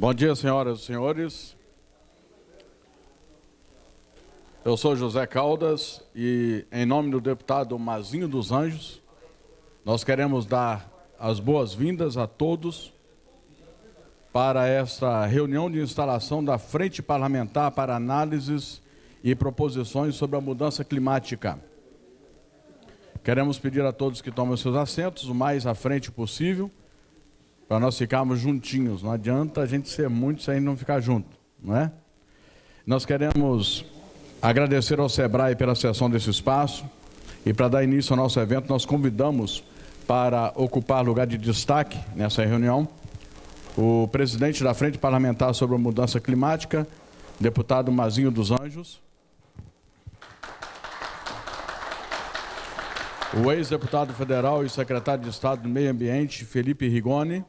Bom dia, senhoras e senhores. Eu sou José Caldas e, em nome do deputado Mazinho dos Anjos, nós queremos dar as boas-vindas a todos para esta reunião de instalação da Frente Parlamentar para Análises e Proposições sobre a Mudança Climática. Queremos pedir a todos que tomem seus assentos o mais à frente possível, para nós ficarmos juntinhos. Não adianta a gente ser muito sem não ficar junto, não é? Nós queremos agradecer ao SEBRAE pela cessão desse espaço e, para dar início ao nosso evento, nós convidamos para ocupar lugar de destaque nessa reunião o presidente da Frente Parlamentar sobre a Mudança Climática, deputado Mazinho dos Anjos, o ex-deputado federal e secretário de Estado do Meio Ambiente, Felipe Rigoni,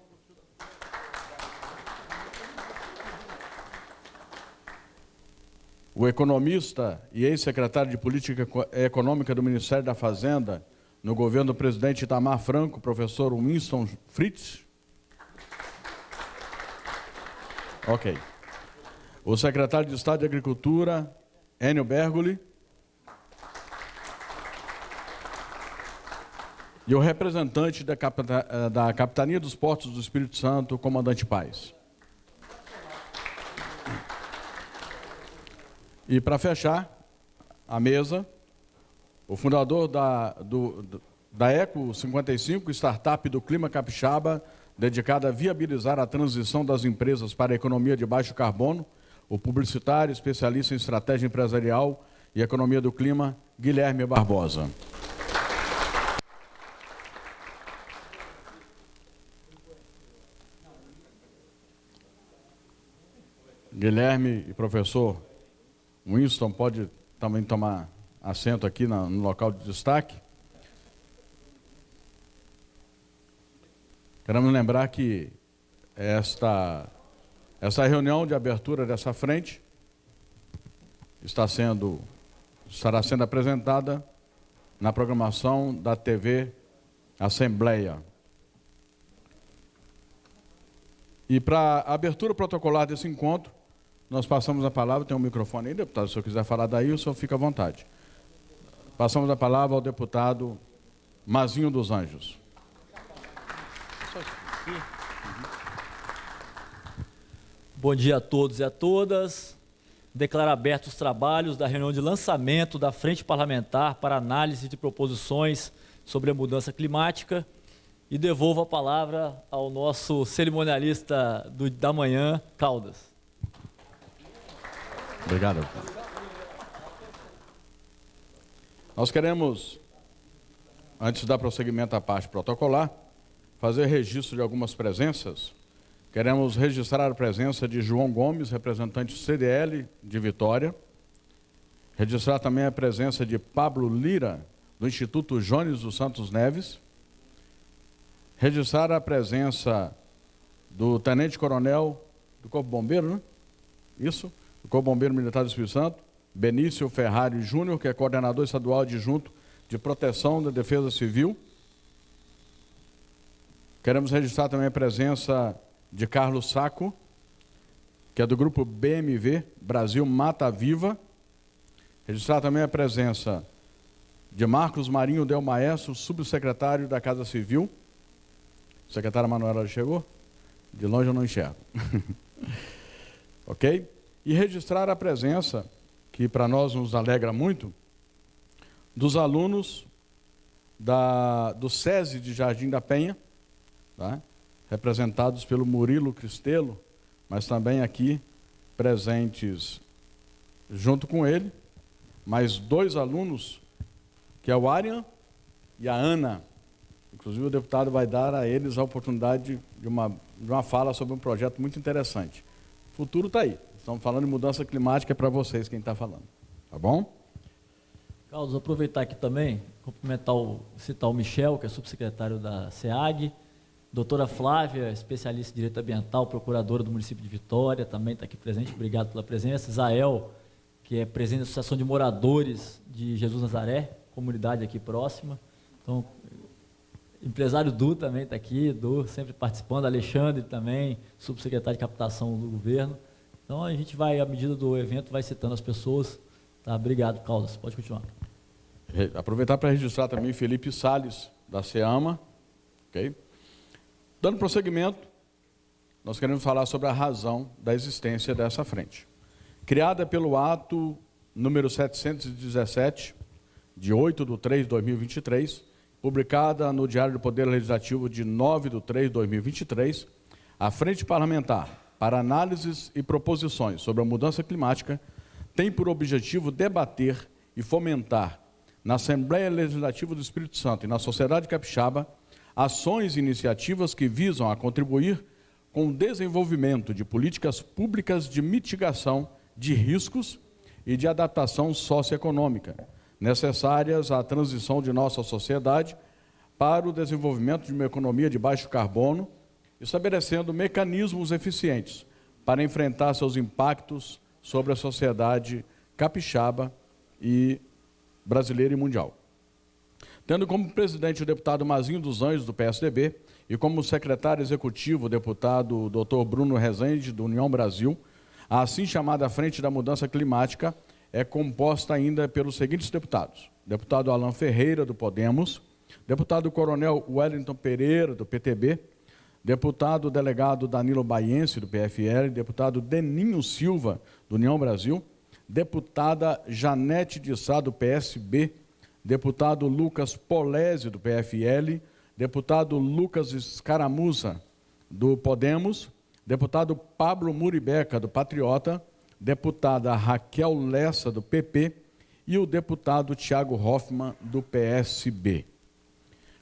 o economista e ex-secretário de Política Econômica do Ministério da Fazenda, no governo do presidente Itamar Franco, professor Winston Fritz. Ok. O secretário de Estado de Agricultura, Enio Bergoli. E o representante da Capitania dos Portos do Espírito Santo, comandante Paes. E para fechar a mesa, o fundador da Eco 55, startup do Clima Capixaba, dedicada a viabilizar a transição das empresas para a economia de baixo carbono, o publicitário, especialista em estratégia empresarial e economia do clima, Guilherme Barbosa. Guilherme e professor Winston pode também tomar assento aqui no local de destaque. Queremos lembrar que essa reunião de abertura dessa frente estará sendo apresentada na programação da TV Assembleia. E para a abertura protocolar desse encontro, nós passamos a palavra, tem um microfone aí, deputado, se o senhor quiser falar daí, o senhor fica à vontade. Passamos a palavra ao deputado Mazinho dos Anjos. Bom dia a todos e a todas. Declaro abertos os trabalhos da reunião de lançamento da Frente Parlamentar para Análise de Proposições sobre a Mudança Climática e devolvo a palavra ao nosso cerimonialista da manhã, Caldas. Obrigado. Nós queremos, antes de dar prosseguimento à parte protocolar, fazer registro de algumas presenças. Queremos registrar a presença de João Gomes, representante CDL de Vitória. Registrar também a presença de Pablo Lira, do Instituto Jones dos Santos Neves. Registrar a presença do tenente-coronel do Corpo Bombeiro, né? Isso, do Corpo Bombeiro Militar do Espírito Santo, Benício Ferrari Júnior, que é coordenador estadual adjunto de Proteção da Defesa Civil. Queremos registrar também a presença de Carlos Saco, que é do grupo BMV, Brasil Mata Viva. Registrar também a presença de Marcos Marinho Del Maestro, subsecretário da Casa Civil. A secretária Manuela chegou? De longe eu não enxergo. Ok? E registrar a presença, que para nós nos alegra muito, dos alunos do SESI de Jardim da Penha, tá? Representados pelo Murilo Cristelo, mas também aqui presentes junto com ele, mais dois alunos, que é o Arian e a Ana. Inclusive o deputado vai dar a eles a oportunidade de uma fala sobre um projeto muito interessante. O futuro está aí. Estamos falando de mudança climática, é para vocês quem está falando. Tá bom? Carlos, aproveitar aqui também, citar o Michel, que é subsecretário da SEAG, doutora Flávia, especialista em direito ambiental, procuradora do município de Vitória, também está aqui presente, obrigado pela presença. Zael, que é presidente da Associação de Moradores de Jesus Nazaré, comunidade aqui próxima. Então, Empresário Du também está aqui, Du sempre participando, Alexandre também, subsecretário de captação do governo. Então a gente vai, à medida do evento, vai citando as pessoas. Tá? Obrigado, Caldas. Pode continuar. Aproveitar para registrar também Felipe Salles, da SEAMA. Okay? Dando prosseguimento, nós queremos falar sobre a razão da existência dessa frente. Criada pelo ato número 717, de 8/3/2023, publicada no Diário do Poder Legislativo de 9/3/2023, a Frente Parlamentar para Análises e Proposições sobre a Mudança Climática tem por objetivo debater e fomentar na Assembleia Legislativa do Espírito Santo e na sociedade capixaba ações e iniciativas que visam a contribuir com o desenvolvimento de políticas públicas de mitigação de riscos e de adaptação socioeconômica, necessárias à transição de nossa sociedade para o desenvolvimento de uma economia de baixo carbono, estabelecendo mecanismos eficientes para enfrentar seus impactos sobre a sociedade capixaba e brasileira e mundial. Tendo como presidente o deputado Mazinho dos Anjos, do PSDB, e como secretário executivo o deputado Dr. Bruno Rezende, do União Brasil, a assim chamada Frente da Mudança Climática é composta ainda pelos seguintes deputados: deputado Alan Ferreira, do Podemos, deputado Coronel Wellington Pereira, do PTB, deputado delegado Danilo Baiense, do PFL, deputado Deninho Silva, do União Brasil, deputada Janete de Sá, do PSB, deputado Lucas Polese, do PFL, deputado Lucas Escaramuza, do Podemos, deputado Pablo Muribeca, do Patriota, deputada Raquel Lessa, do PP, e o deputado Tiago Hoffmann, do PSB.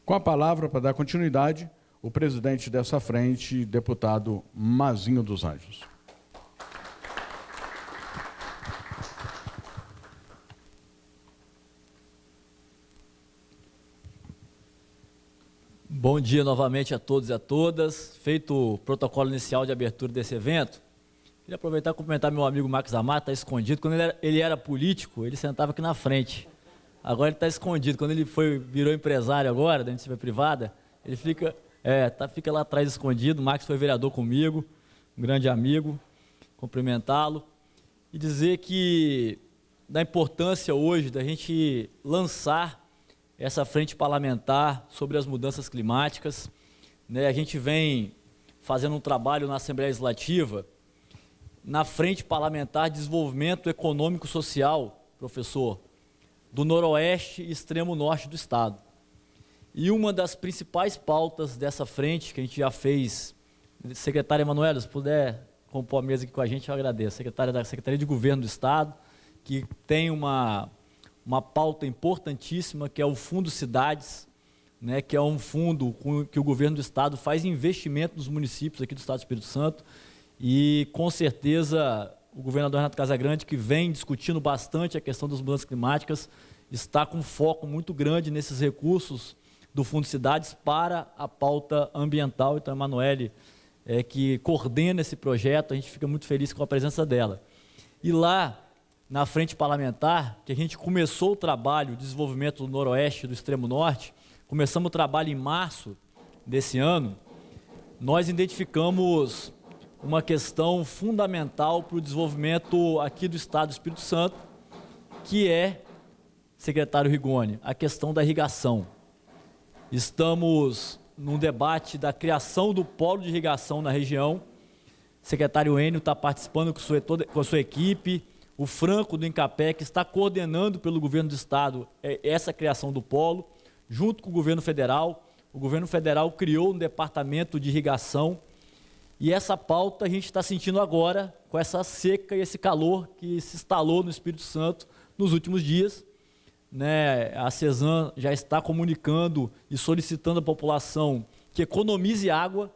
Com a palavra, para dar continuidade, o presidente dessa frente, deputado Mazinho dos Anjos. Bom dia novamente a todos e a todas. Feito o protocolo inicial de abertura desse evento, queria aproveitar e cumprimentar meu amigo Max Amar, está escondido. Quando ele era político, ele sentava aqui na frente. Agora ele está escondido. Quando ele virou empresário agora, da iniciativa privada, ele fica lá atrás escondido. O Max foi vereador comigo, um grande amigo. Cumprimentá-lo e dizer que da importância hoje da gente lançar essa frente parlamentar sobre as mudanças climáticas, né? A gente vem fazendo um trabalho na Assembleia Legislativa, na Frente Parlamentar de Desenvolvimento Econômico e Social, professor, do Noroeste e Extremo Norte do Estado. E uma das principais pautas dessa frente, que a gente já fez, secretária Emanuela, se puder compor a mesa aqui com a gente, eu agradeço. Secretária da Secretaria de Governo do Estado, que tem uma pauta importantíssima, que é o Fundo Cidades, né, que é um fundo que o governo do Estado faz investimento nos municípios aqui do Estado do Espírito Santo, e com certeza o governador Renato Casagrande, que vem discutindo bastante a questão das mudanças climáticas, está com foco muito grande nesses recursos do Fundo Cidades para a pauta ambiental. Então, a Emanuele que coordena esse projeto, a gente fica muito feliz com a presença dela. E lá, na frente parlamentar, que a gente começou o trabalho de desenvolvimento do Noroeste e do Extremo Norte, começamos o trabalho em março desse ano, nós identificamos uma questão fundamental para o desenvolvimento aqui do Estado do Espírito Santo, que é, secretário Rigoni, a questão da irrigação. Estamos num debate da criação do polo de irrigação na região. O secretário Enio está participando com a sua equipe, o Franco do Incapé, que está coordenando pelo governo do Estado essa criação do polo, junto com o governo federal. O governo federal criou um departamento de irrigação, e essa pauta a gente está sentindo agora com essa seca e esse calor que se instalou no Espírito Santo nos últimos dias, né? A CESAM já está comunicando e solicitando à população que economize água,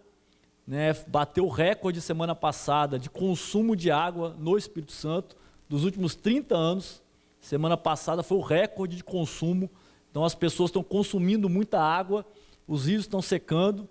né? Bateu o recorde semana passada de consumo de água no Espírito Santo dos últimos 30 anos. Semana passada foi o recorde de consumo. Então as pessoas estão consumindo muita água, os rios estão secando,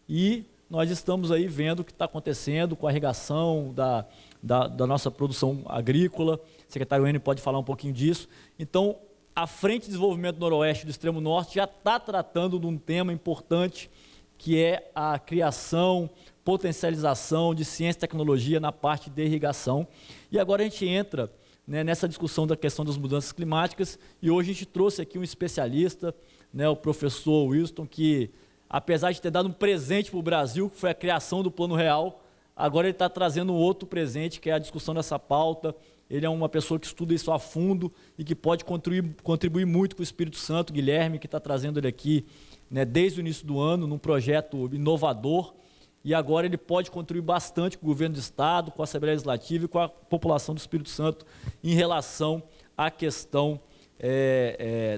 e nós estamos aí vendo o que está acontecendo com a irrigação da nossa produção agrícola. O secretário Enio pode falar um pouquinho disso. Então, a Frente de Desenvolvimento Noroeste do Extremo Norte já está tratando de um tema importante, que é a criação, potencialização de ciência e tecnologia na parte de irrigação. E agora a gente entra, né, nessa discussão da questão das mudanças climáticas, e hoje a gente trouxe aqui um especialista, né, o professor Wilson, que, apesar de ter dado um presente para o Brasil, que foi a criação do Plano Real, agora ele está trazendo um outro presente, que é a discussão dessa pauta. Ele é uma pessoa que estuda isso a fundo e que pode contribuir muito com o Espírito Santo. Guilherme, que está trazendo ele aqui, né, desde o início do ano, num projeto inovador, e agora ele pode contribuir bastante com o governo do Estado, com a Assembleia Legislativa e com a população do Espírito Santo em relação à questão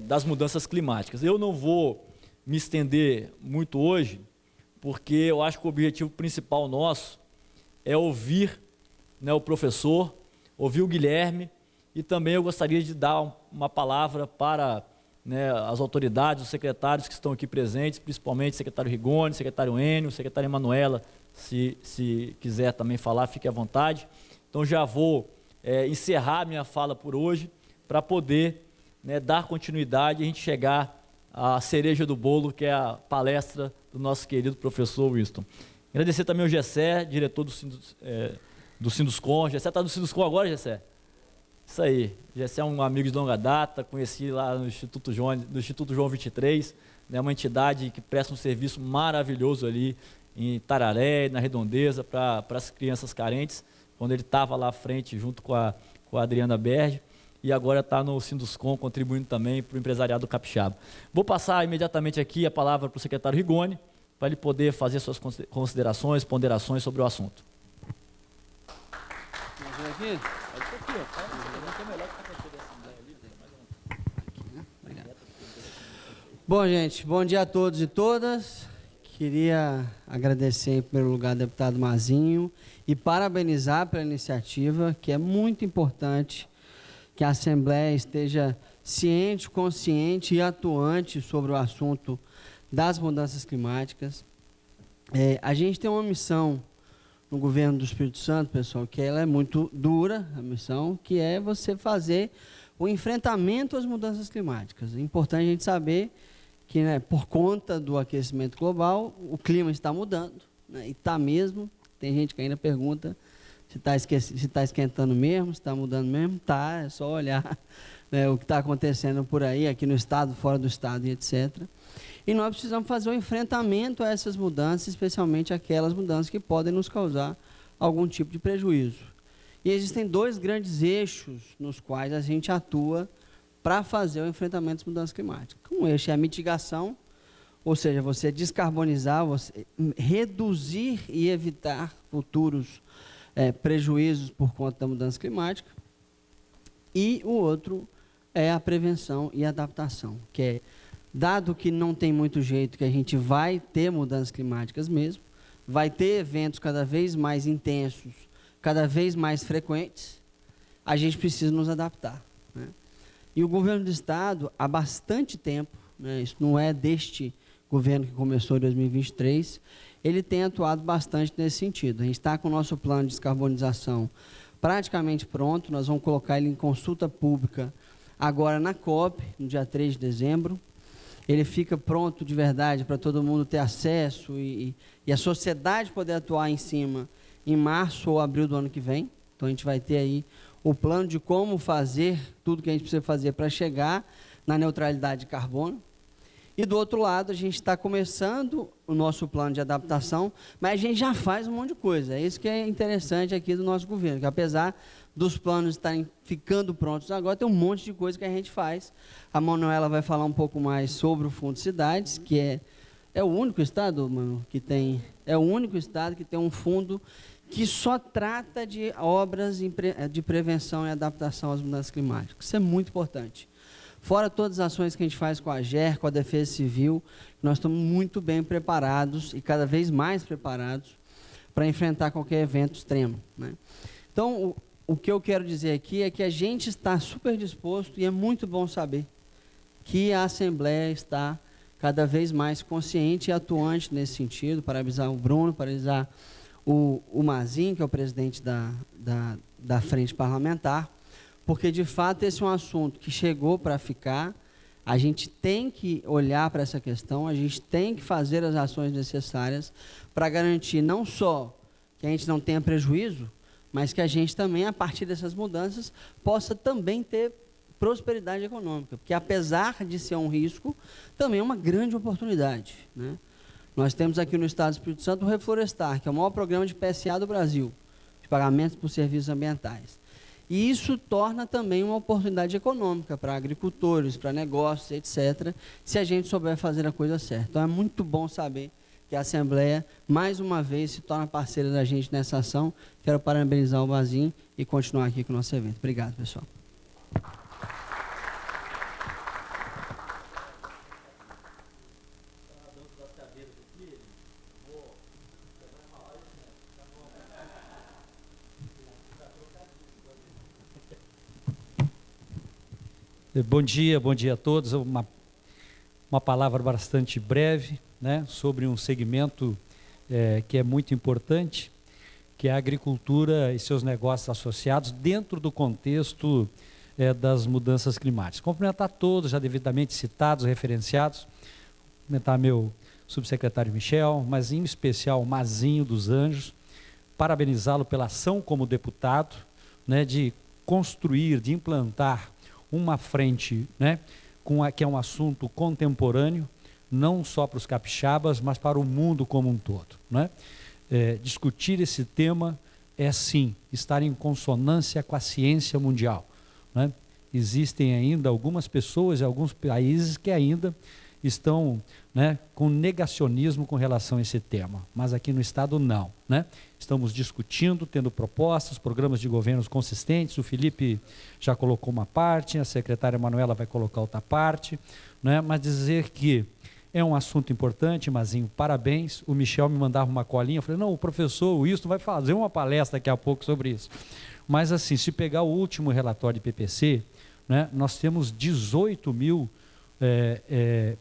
das mudanças climáticas. Eu não vou me estender muito hoje, porque eu acho que o objetivo principal nosso é ouvir, né, o professor, ouvir o Guilherme, e também eu gostaria de dar uma palavra para, né, as autoridades, os secretários que estão aqui presentes, principalmente o secretário Rigoni, o secretário Enio, o secretário Emanuela, se quiser também falar, fique à vontade. Então já vou encerrar minha fala por hoje, para poder, né, dar continuidade e a gente chegar à cereja do bolo, que é a palestra do nosso querido professor Wilson. Agradecer também ao Gessé, diretor do Sinduscom. Gessé está no Sinduscom agora, Gessé? Isso aí. Gessé é um amigo de longa data, conheci lá no Instituto João 23, né, uma entidade que presta um serviço maravilhoso ali em Tararé, na Redondeza, para as crianças carentes, quando ele estava lá à frente junto com a Adriana Berge, e agora está no Sinduscom, contribuindo também para o empresariado capixaba. Vou passar imediatamente aqui a palavra para o secretário Rigoni, para ele poder fazer suas considerações, ponderações sobre o assunto. Bom, gente, bom dia a todos e todas. Queria agradecer, em primeiro lugar, ao deputado Mazinho e parabenizar pela iniciativa, que é muito importante que a Assembleia esteja ciente, consciente e atuante sobre o assunto das mudanças climáticas. A gente tem uma missão no governo do Espírito Santo, pessoal, que ela é muito dura, a missão, que é você fazer o enfrentamento às mudanças climáticas. É importante a gente saber que, né, por conta do aquecimento global, o clima está mudando, né, e está mesmo. Tem gente que ainda pergunta se está esquentando mesmo, se está mudando mesmo. Está, é só olhar, né, o que está acontecendo por aí, aqui no estado, fora do estado e etc. E nós precisamos fazer o enfrentamento a essas mudanças, especialmente aquelas mudanças que podem nos causar algum tipo de prejuízo. E existem dois grandes eixos nos quais a gente atua para fazer o enfrentamento das mudanças climáticas. Um eixo é a mitigação, ou seja, você descarbonizar, você reduzir e evitar futuros prejuízos por conta da mudança climática. E o outro é a prevenção e adaptação, que é, dado que não tem muito jeito, que a gente vai ter mudanças climáticas mesmo, vai ter eventos cada vez mais intensos, cada vez mais frequentes, a gente precisa nos adaptar, né? E o governo do Estado, há bastante tempo, né, isso não é deste governo que começou em 2023, ele tem atuado bastante nesse sentido. A gente está com o nosso plano de descarbonização praticamente pronto, nós vamos colocar ele em consulta pública agora na COP, no dia 3 de dezembro. Ele fica pronto de verdade para todo mundo ter acesso e a sociedade poder atuar em cima em março ou abril do ano que vem. Então a gente vai ter aí o plano de como fazer tudo que a gente precisa fazer para chegar na neutralidade de carbono. E do outro lado, a gente está começando o nosso plano de adaptação, mas a gente já faz um monte de coisa. É isso que é interessante aqui do nosso governo, que apesar dos planos estarem ficando prontos agora, tem um monte de coisa que a gente faz. A Manuela vai falar um pouco mais sobre o Fundo Cidades, que é o único estado, Manu, que tem, é o único estado que tem um fundo que só trata de obras de prevenção e adaptação às mudanças climáticas. Isso é muito importante. Fora todas as ações que a gente faz com a AGER, com a Defesa Civil, nós estamos muito bem preparados e cada vez mais preparados para enfrentar qualquer evento extremo, né? Então, o que eu quero dizer aqui é que a gente está super disposto, e é muito bom saber que a Assembleia está cada vez mais consciente e atuante nesse sentido. Parabenizar o Bruno, parabenizar o Mazinho, que é o presidente da Frente Parlamentar, porque de fato esse é um assunto que chegou para ficar. A gente tem que olhar para essa questão, a gente tem que fazer as ações necessárias para garantir não só que a gente não tenha prejuízo, mas que a gente também, a partir dessas mudanças, possa também ter prosperidade econômica, porque apesar de ser um risco, também é uma grande oportunidade, né? Nós temos aqui no Estado do Espírito Santo o Reflorestar, que é o maior programa de PSA do Brasil, de pagamentos por serviços ambientais. E isso torna também uma oportunidade econômica para agricultores, para negócios, etc., se a gente souber fazer a coisa certa. Então é muito bom saber que a Assembleia, mais uma vez, se torna parceira da gente nessa ação. Quero parabenizar o Mazinho e continuar aqui com o nosso evento. Obrigado, pessoal. Bom dia a todos. Uma palavra bastante breve, né, sobre um segmento que é muito importante, que é a agricultura e seus negócios associados dentro do contexto das mudanças climáticas. Cumprimentar todos já devidamente citados, referenciados, cumprimentar meu subsecretário Michel, mas em especial o Mazinho dos Anjos, parabenizá-lo pela ação como deputado, né, de construir, de implantar uma frente, né, que é um assunto contemporâneo, não só para os capixabas, mas para o mundo como um todo, né? Discutir esse tema é, sim, estar em consonância com a ciência mundial, né? Existem ainda algumas pessoas e alguns países que ainda estão, né, com negacionismo com relação a esse tema, mas aqui no Estado não, né? Estamos discutindo, tendo propostas, programas de governos consistentes. O Felipe já colocou uma parte, a secretária Manuela vai colocar outra parte, né? Mas dizer que é um assunto importante, Mazinho, parabéns. O Michel me mandava uma colinha, eu falei, não, o professor Wilson vai fazer uma palestra daqui a pouco sobre isso. Mas assim, se pegar o último relatório de PPC, né, nós temos 18 mil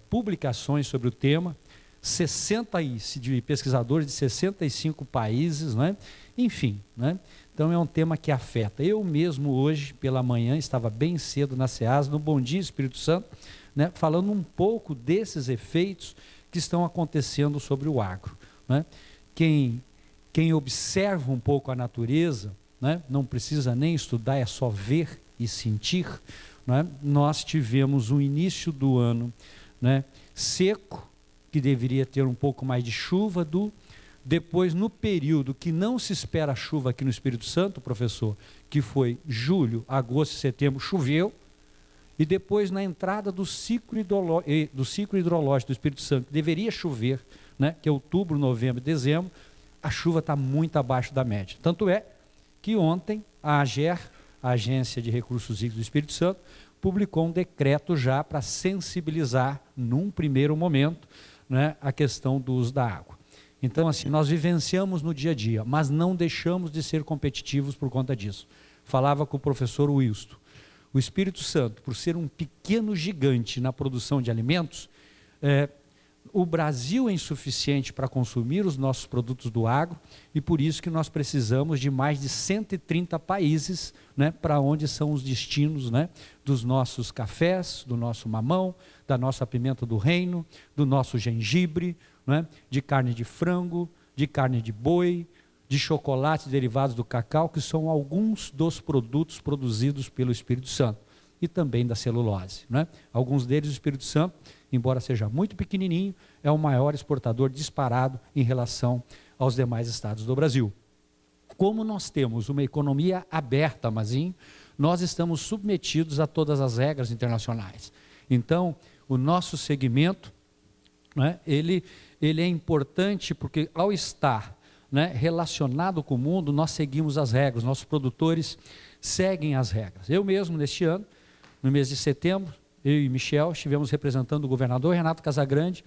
publicações sobre o tema, 60 de pesquisadores de 65 países, né? Enfim, né? Então é um tema que afeta. Eu mesmo hoje, pela manhã, estava bem cedo na SEAS, no Bom Dia Espírito Santo, né, falando um pouco desses efeitos que estão acontecendo sobre o agro, né? Quem observa um pouco a natureza, né, não precisa nem estudar, é só ver e sentir, né? Nós tivemos um início do ano, né, seco, que deveria ter um pouco mais de chuva, depois no período que não se espera chuva aqui no Espírito Santo, professor, que foi julho, agosto e setembro, choveu, e depois na entrada do ciclo hidrológico do Espírito Santo, que deveria chover, né, que é outubro, novembro e dezembro, a chuva está muito abaixo da média. Tanto é que ontem a AGER, a Agência de Recursos Hídricos do Espírito Santo, publicou um decreto já para sensibilizar, num primeiro momento, né, a questão do uso da água. Então, assim, nós vivenciamos no dia a dia, mas não deixamos de ser competitivos por conta disso. Falava com o professor Wilson. O Espírito Santo, por ser um pequeno gigante na produção de alimentos, o Brasil é insuficiente para consumir os nossos produtos do agro, e por isso que nós precisamos de mais de 130 países, né, para onde são os destinos, né, dos nossos cafés, do nosso mamão, da nossa pimenta do reino, do nosso gengibre, né, de carne de frango, de carne de boi, de chocolates derivados do cacau, que são alguns dos produtos produzidos pelo Espírito Santo, e também da celulose, né? Alguns deles, o Espírito Santo, embora seja muito pequenininho, é o maior exportador disparado em relação aos demais estados do Brasil. Como nós temos uma economia aberta, Mazinho, nós estamos submetidos a todas as regras internacionais. Então, o nosso segmento, né, ele é importante porque, ao estar, né, relacionado com o mundo, nós seguimos as regras, nossos produtores seguem as regras. Eu mesmo, neste ano, no mês de setembro, eu e Michel estivemos representando o governador Renato Casagrande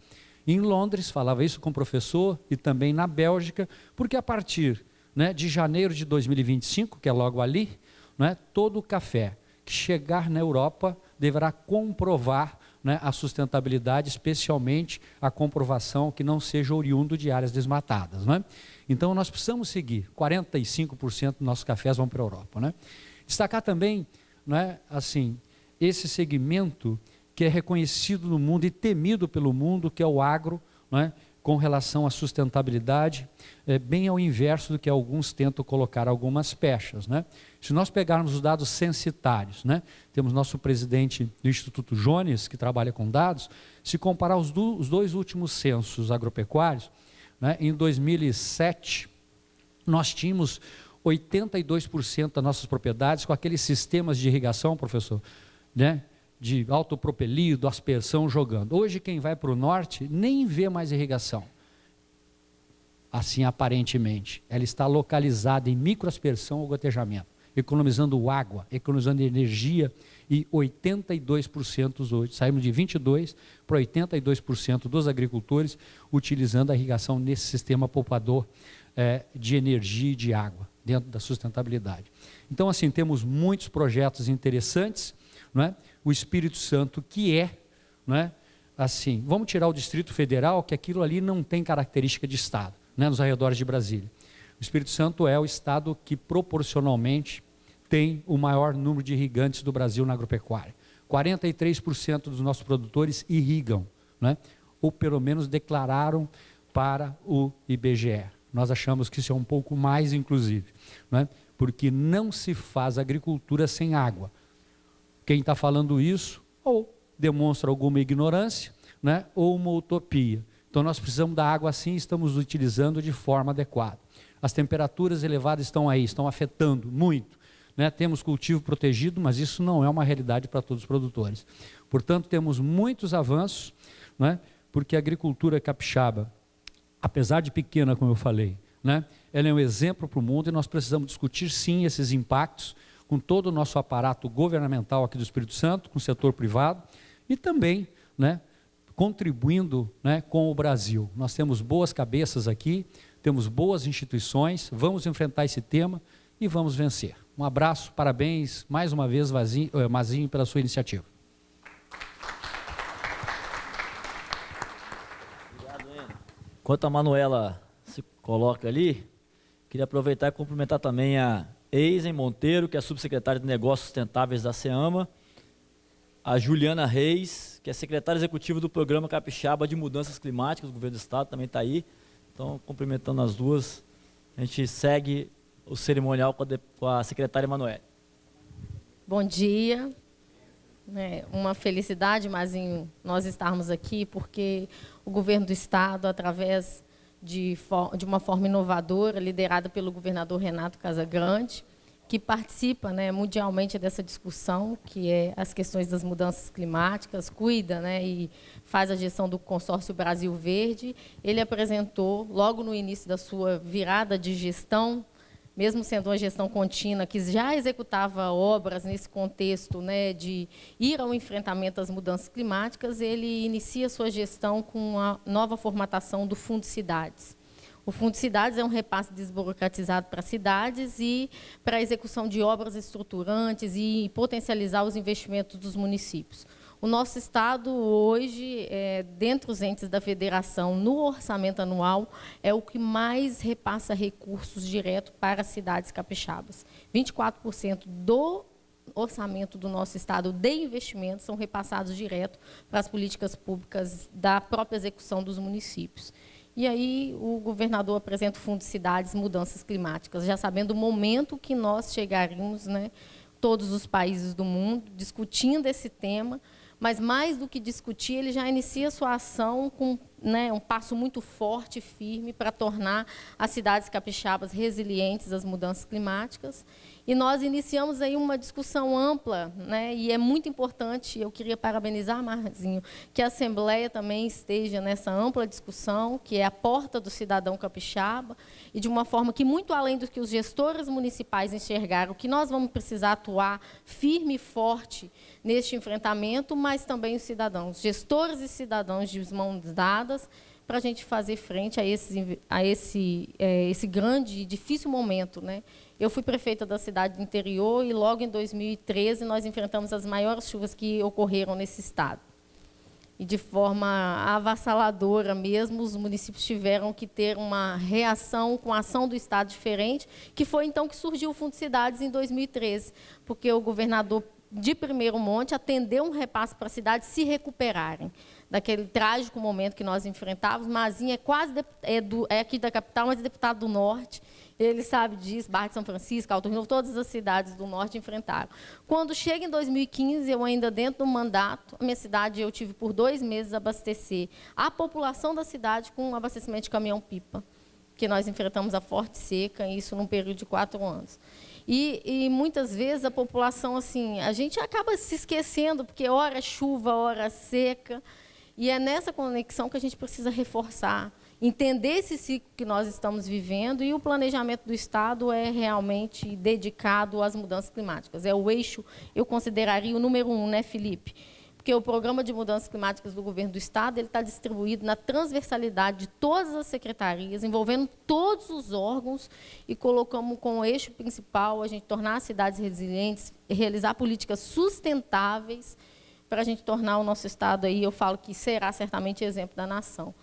em Londres, falava isso com o professor, e também na Bélgica, porque a partir, né, de janeiro de 2025, que é logo ali, né, todo o café que chegar na Europa deverá comprovar, né, a sustentabilidade, especialmente a comprovação que não seja oriundo de áreas desmatadas, né? Então nós precisamos seguir, 45% dos nossos cafés vão para a Europa, né? Destacar também né, assim, esse segmento que é reconhecido no mundo e temido pelo mundo, que é o agro, né, com relação à sustentabilidade, bem ao inverso do que alguns tentam colocar algumas pechas, né? Se nós pegarmos os dados censitários, né, temos nosso presidente do Instituto Jones, que trabalha com dados, se comparar os dois últimos censos agropecuários, né, em 2007, nós tínhamos 82% das nossas propriedades com aqueles sistemas de irrigação, professor, né, de autopropelido, aspersão jogando. Hoje quem vai para o norte nem vê mais irrigação. Assim aparentemente. Ela está localizada em microaspersão ou gotejamento, economizando água, economizando energia, e 82% hoje, saímos de 22% para 82% dos agricultores utilizando a irrigação nesse sistema poupador de energia e de água, dentro da sustentabilidade. Então, assim, temos muitos projetos interessantes, não é? O Espírito Santo, que não é, assim, vamos tirar o Distrito Federal, que aquilo ali não tem característica de Estado, né, nos arredores de Brasília. O Espírito Santo é o Estado que proporcionalmente tem o maior número de irrigantes do Brasil na agropecuária. 43% dos nossos produtores irrigam, né, ou pelo menos declararam para o IBGE. Nós achamos que isso é um pouco mais, inclusive, né, porque não se faz agricultura sem água. Quem está falando isso, ou demonstra alguma ignorância, né, ou uma utopia. Então nós precisamos da água assim, estamos utilizando de forma adequada. As temperaturas elevadas estão aí, estão afetando muito, né? Temos cultivo protegido, mas isso não é uma realidade para todos os produtores. Portanto, temos muitos avanços, né, porque a agricultura capixaba, apesar de pequena, como eu falei, né, ela é um exemplo para o mundo e nós precisamos discutir sim esses impactos com todo o nosso aparato governamental aqui do Espírito Santo, com o setor privado e também, né, contribuindo, né, com o Brasil. Nós temos boas cabeças aqui, temos boas instituições, vamos enfrentar esse tema e vamos vencer. Um abraço, parabéns mais uma vez, Mazinho, pela sua iniciativa. Obrigado, Enio. Enquanto a Manuela se coloca ali, queria aproveitar e cumprimentar também a Eisen Monteiro, que é subsecretária de Negócios Sustentáveis da SEAMA, a Juliana Reis, que é secretária executiva do Programa Capixaba de Mudanças Climáticas do Governo do Estado, também está aí. Então, cumprimentando as duas, a gente segue o cerimonial com a secretária Emanuele. Bom dia. Uma felicidade, Mazinho, nós estarmos aqui, porque o Governo do Estado, através de uma forma inovadora, liderada pelo governador Renato Casagrande, que participa, né, mundialmente dessa discussão, que é as questões das mudanças climáticas, cuida, né, e faz a gestão do consórcio Brasil Verde. Ele apresentou, logo no início da sua virada de gestão, mesmo sendo uma gestão contínua, que já executava obras nesse contexto, né, de ir ao enfrentamento às mudanças climáticas, ele inicia sua gestão com a nova formatação do Fundo Cidades. O Fundo Cidades é um repasse desburocratizado para cidades e para a execução de obras estruturantes e potencializar os investimentos dos municípios. O nosso Estado, hoje, dentre os entes da federação, no orçamento anual, é o que mais repassa recursos direto para as cidades capixabas. 24% do orçamento do nosso Estado de investimentos são repassados direto para as políticas públicas da própria execução dos municípios. E aí o governador apresenta o Fundo Cidades Mudanças Climáticas, já sabendo o momento que nós chegaríamos, né, todos os países do mundo, discutindo esse tema, mas mais do que discutir, ele já inicia sua ação com, né, um passo muito forte e firme para tornar as cidades capixabas resilientes às mudanças climáticas. E nós iniciamos aí uma discussão ampla, né, e é muito importante, eu queria parabenizar, Marzinho, que a Assembleia também esteja nessa ampla discussão, que é a porta do cidadão capixaba, e de uma forma que, muito além do que os gestores municipais enxergaram, que nós vamos precisar atuar firme e forte neste enfrentamento, mas também os cidadãos, gestores e cidadãos de mãos dadas, para a gente fazer frente a esse grande e difícil momento, né? Eu fui prefeita da cidade do interior e logo em 2013 nós enfrentamos as maiores chuvas que ocorreram nesse estado. E de forma avassaladora mesmo, os municípios tiveram que ter uma reação com a ação do Estado diferente, que foi então que surgiu o Fundo Cidades em 2013, porque o governador de primeiro monte, atender um repasse para a cidade se recuperarem daquele trágico momento que nós enfrentávamos. Mazinho é quase é aqui da capital, mas é deputado do Norte. Ele sabe disso, Barra de São Francisco, Alto Rio, todas as cidades do Norte enfrentaram. Quando chega em 2015, eu ainda dentro do mandato, a minha cidade, eu tive por 2 meses abastecer a população da cidade com um abastecimento de caminhão-pipa, que nós enfrentamos a forte seca, isso num período de 4 anos. E muitas vezes a população, assim, a gente acaba se esquecendo, porque hora chuva, hora seca, e é nessa conexão que a gente precisa reforçar, entender esse ciclo que nós estamos vivendo, e o planejamento do Estado é realmente dedicado às mudanças climáticas. É o eixo, eu consideraria o número 1, né, Felipe? Porque o Programa de Mudanças Climáticas do Governo do Estado ele está distribuído na transversalidade de todas as secretarias, envolvendo todos os órgãos, e colocamos como eixo principal a gente tornar as cidades resilientes, realizar políticas sustentáveis para a gente tornar o nosso Estado, aí, eu falo que será certamente exemplo da nação.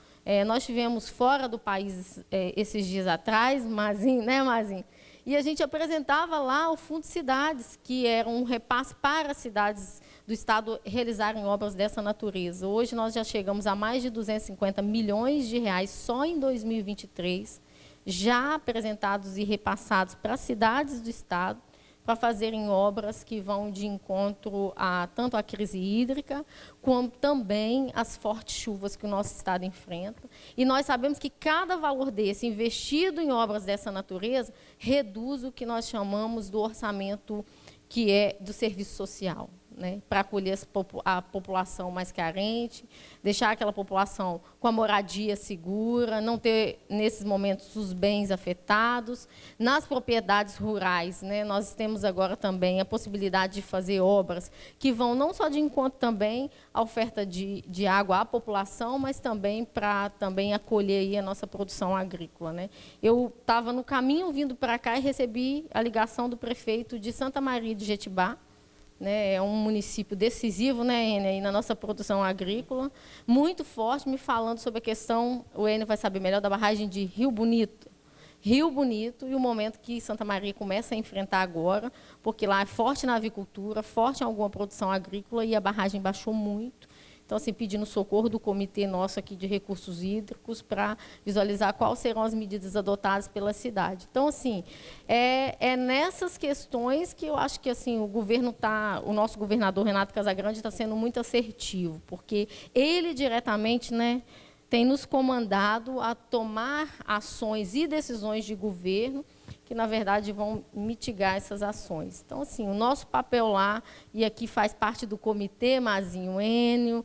Nós tivemos fora do país esses dias atrás, Mazinho, né, Mazinho? E a gente apresentava lá o Fundo Cidades, que era um repasse para as cidades do Estado realizarem obras dessa natureza. Hoje nós já chegamos a mais de 250 milhões de reais só em 2023, já apresentados e repassados para as cidades do Estado, para fazerem obras que vão de encontro a tanto a crise hídrica, como também as fortes chuvas que o nosso Estado enfrenta. E nós sabemos que cada valor desse, investido em obras dessa natureza, reduz o que nós chamamos do orçamento que é do serviço social, né, para acolher a população mais carente, deixar aquela população com a moradia segura, não ter, nesses momentos, os bens afetados. Nas propriedades rurais, né, nós temos agora também a possibilidade de fazer obras que vão não só de encontro também à oferta de água à população, mas também para acolher aí a nossa produção agrícola, né. Eu estava no caminho vindo para cá e recebi a ligação do prefeito de Santa Maria de Jetibá, né, é um município decisivo, né, Enio, aí na nossa produção agrícola, muito forte, me falando sobre a questão, o Enio vai saber melhor, da barragem de Rio Bonito. Rio Bonito, e o momento que Santa Maria começa a enfrentar agora, porque lá é forte na avicultura, forte em alguma produção agrícola, e a barragem baixou muito. Então, assim, pedindo socorro do comitê nosso aqui de recursos hídricos para visualizar quais serão as medidas adotadas pela cidade. Então, assim, é nessas questões que eu acho que assim, o nosso governador Renato Casagrande está sendo muito assertivo, porque ele diretamente, né, tem nos comandado a tomar ações e decisões de governo que, na verdade, vão mitigar essas ações. Então, assim, o nosso papel lá, e aqui faz parte do comitê, Mazinho, Enio,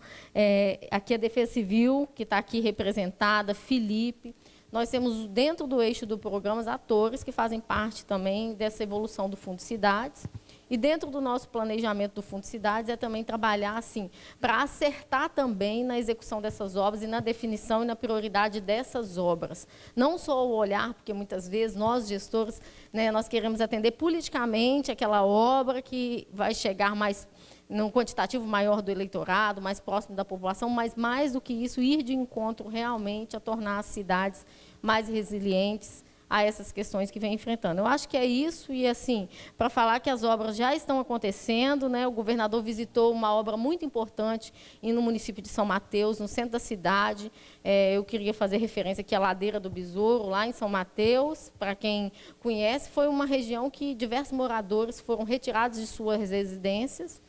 aqui a Defesa Civil, que está aqui representada, Felipe. Nós temos, dentro do eixo do programa, atores que fazem parte também dessa evolução do Fundo Cidades. E dentro do nosso planejamento do Fundo Cidades é também trabalhar assim, para acertar também na execução dessas obras e na definição e na prioridade dessas obras. Não só o olhar, porque muitas vezes nós, gestores, né, nós queremos atender politicamente aquela obra que vai chegar mais num quantitativo maior do eleitorado, mais próximo da população, mas mais do que isso, ir de encontro realmente a tornar as cidades mais resilientes a essas questões que vem enfrentando. Eu acho que é isso, e assim, para falar que as obras já estão acontecendo, né, o governador visitou uma obra muito importante no município de São Mateus, no centro da cidade. Eu queria fazer referência aqui à Ladeira do Besouro, lá em São Mateus. Para quem conhece, foi uma região que diversos moradores foram retirados de suas residências,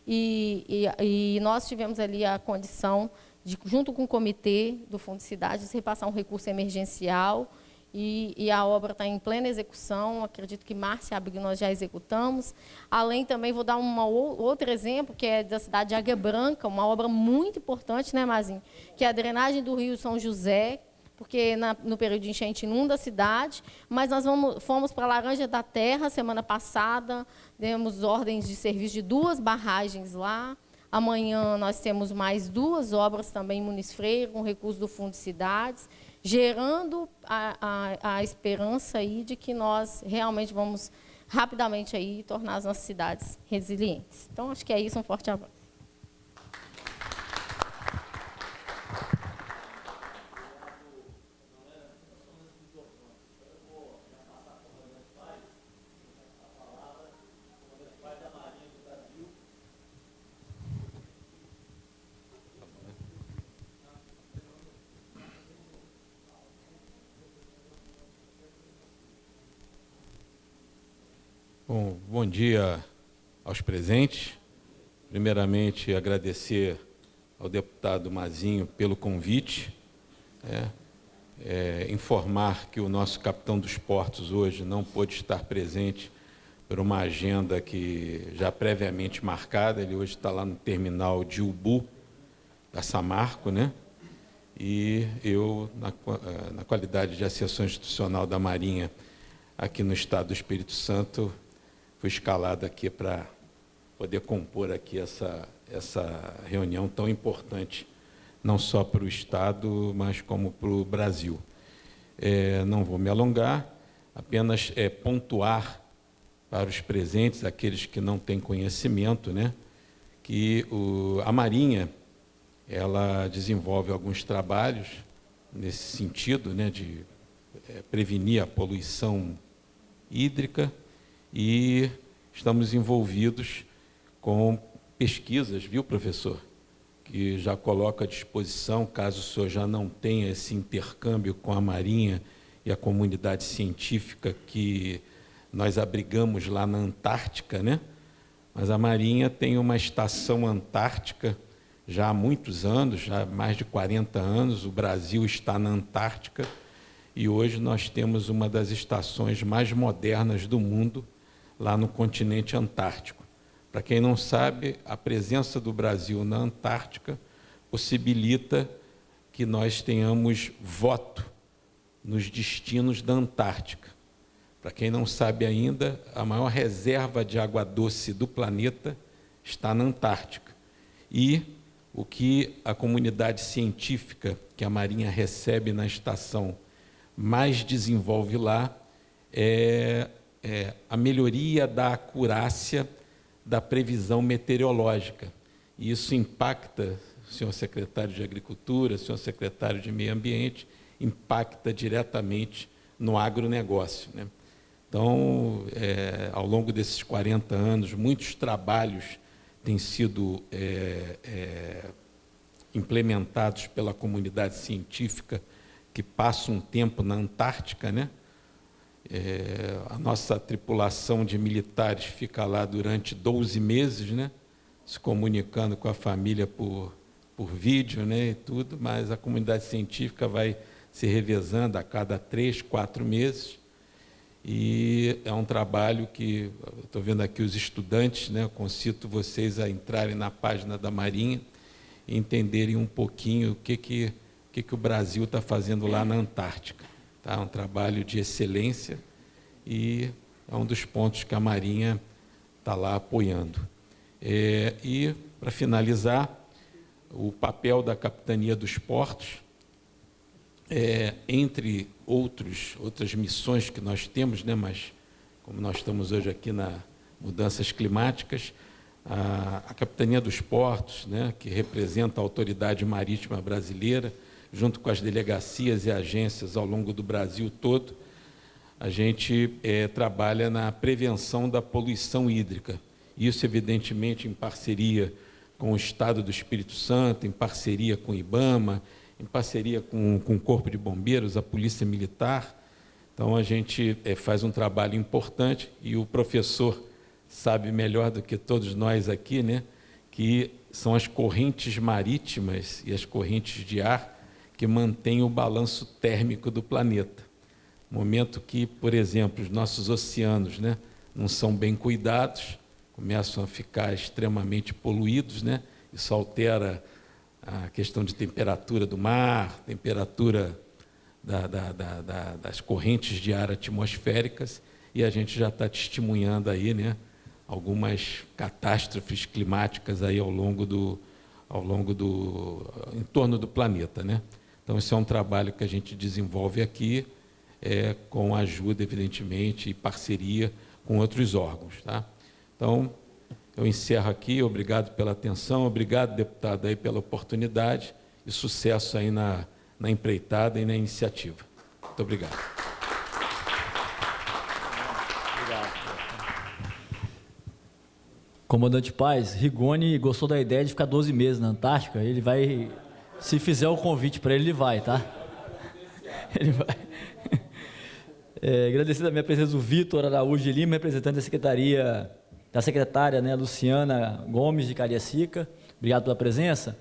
e nós tivemos ali a condição de, junto com o comitê do Fundo de Cidades, repassar um recurso emergencial. E a obra está em plena execução, acredito que março e abril nós já executamos. Além também, vou dar outro exemplo, que é da cidade de Águia Branca, uma obra muito importante, né, Mazinho? Que é a drenagem do Rio São José, porque no período de enchente inunda a cidade, mas nós fomos para a Laranja da Terra semana passada, demos ordens de serviço de 2 barragens lá. Amanhã nós temos mais 2 obras também em Muniz Freire, com recurso do Fundo de Cidades, gerando a esperança aí de que nós realmente vamos rapidamente aí tornar as nossas cidades resilientes. Então, acho que é isso, um forte abraço. Bom dia aos presentes. Primeiramente, agradecer ao deputado Mazinho pelo convite. Informar que o nosso capitão dos portos hoje não pôde estar presente por uma agenda que já previamente marcada. Ele hoje está lá no terminal de Ubu, da Samarco, né? E eu, na qualidade de assessor institucional da Marinha aqui no estado do Espírito Santo, fui escalado aqui para poder compor aqui essa reunião tão importante, não só para o estado, mas como para o Brasil. Não vou me alongar, apenas pontuar para os presentes, aqueles que não têm conhecimento, né, que a Marinha ela desenvolve alguns trabalhos nesse sentido, né, de prevenir a poluição hídrica, e estamos envolvidos com pesquisas, viu, professor? Que já coloco à disposição, caso o senhor já não tenha esse intercâmbio com a Marinha e a comunidade científica que nós abrigamos lá na Antártica, né? Mas a Marinha tem uma estação antártica já há muitos anos, já há mais de 40 anos, o Brasil está na Antártica, e hoje nós temos uma das estações mais modernas do mundo, lá no continente antártico. Para quem não sabe, a presença do Brasil na Antártica possibilita que nós tenhamos voto nos destinos da Antártica. Para quem não sabe ainda, a maior reserva de água doce do planeta está na Antártica. E o que a comunidade científica que a Marinha recebe na estação mais desenvolve lá é a melhoria da acurácia da previsão meteorológica. E isso impacta, senhor secretário de Agricultura, senhor secretário de Meio Ambiente, impacta diretamente no agronegócio, né? Então, ao longo desses 40 anos, muitos trabalhos têm sido implementados pela comunidade científica que passa um tempo na Antártica, né? A nossa tripulação de militares fica lá durante 12 meses, né, se comunicando com a família por vídeo, né, e tudo, mas a comunidade científica vai se revezando a cada 3, 4 meses, e é um trabalho que, estou vendo aqui os estudantes, né, eu concito vocês a entrarem na página da Marinha e entenderem um pouquinho o que o Brasil está fazendo lá na Antártica. É um trabalho de excelência e é um dos pontos que a Marinha está lá apoiando. E, para finalizar, o papel da Capitania dos Portos, entre outras missões que nós temos, né, mas como nós estamos hoje aqui na mudanças climáticas, a Capitania dos Portos, né, que representa a Autoridade Marítima Brasileira, junto com as delegacias e agências ao longo do Brasil todo, a gente trabalha na prevenção da poluição hídrica. Isso, evidentemente, em parceria com o Estado do Espírito Santo, em parceria com o IBAMA, em parceria com o Corpo de Bombeiros, a Polícia Militar. Então, a gente faz um trabalho importante, e o professor sabe melhor do que todos nós aqui, né, que são as correntes marítimas e as correntes de ar que mantém o balanço térmico do planeta. Momento que, por exemplo, os nossos oceanos, né, não são bem cuidados, começam a ficar extremamente poluídos, né? Isso altera a questão de temperatura do mar, temperatura das correntes de ar atmosféricas, e a gente já está testemunhando aí, né, algumas catástrofes climáticas aí em torno do planeta, né? Então, esse é um trabalho que a gente desenvolve aqui, com ajuda, evidentemente, e parceria com outros órgãos, tá? Então, eu encerro aqui. Obrigado pela atenção, obrigado, deputado, aí, pela oportunidade, e sucesso aí na empreitada e na iniciativa. Muito obrigado. Comandante Paz, Rigoni gostou da ideia de ficar 12 meses na Antártica. Ele vai, se fizer o convite para ele vai, tá? Ele vai. Agradecer também a presença do Vitor Araújo de Lima, representante da secretária, né, Luciana Gomes, de Cariacica. Obrigado pela presença.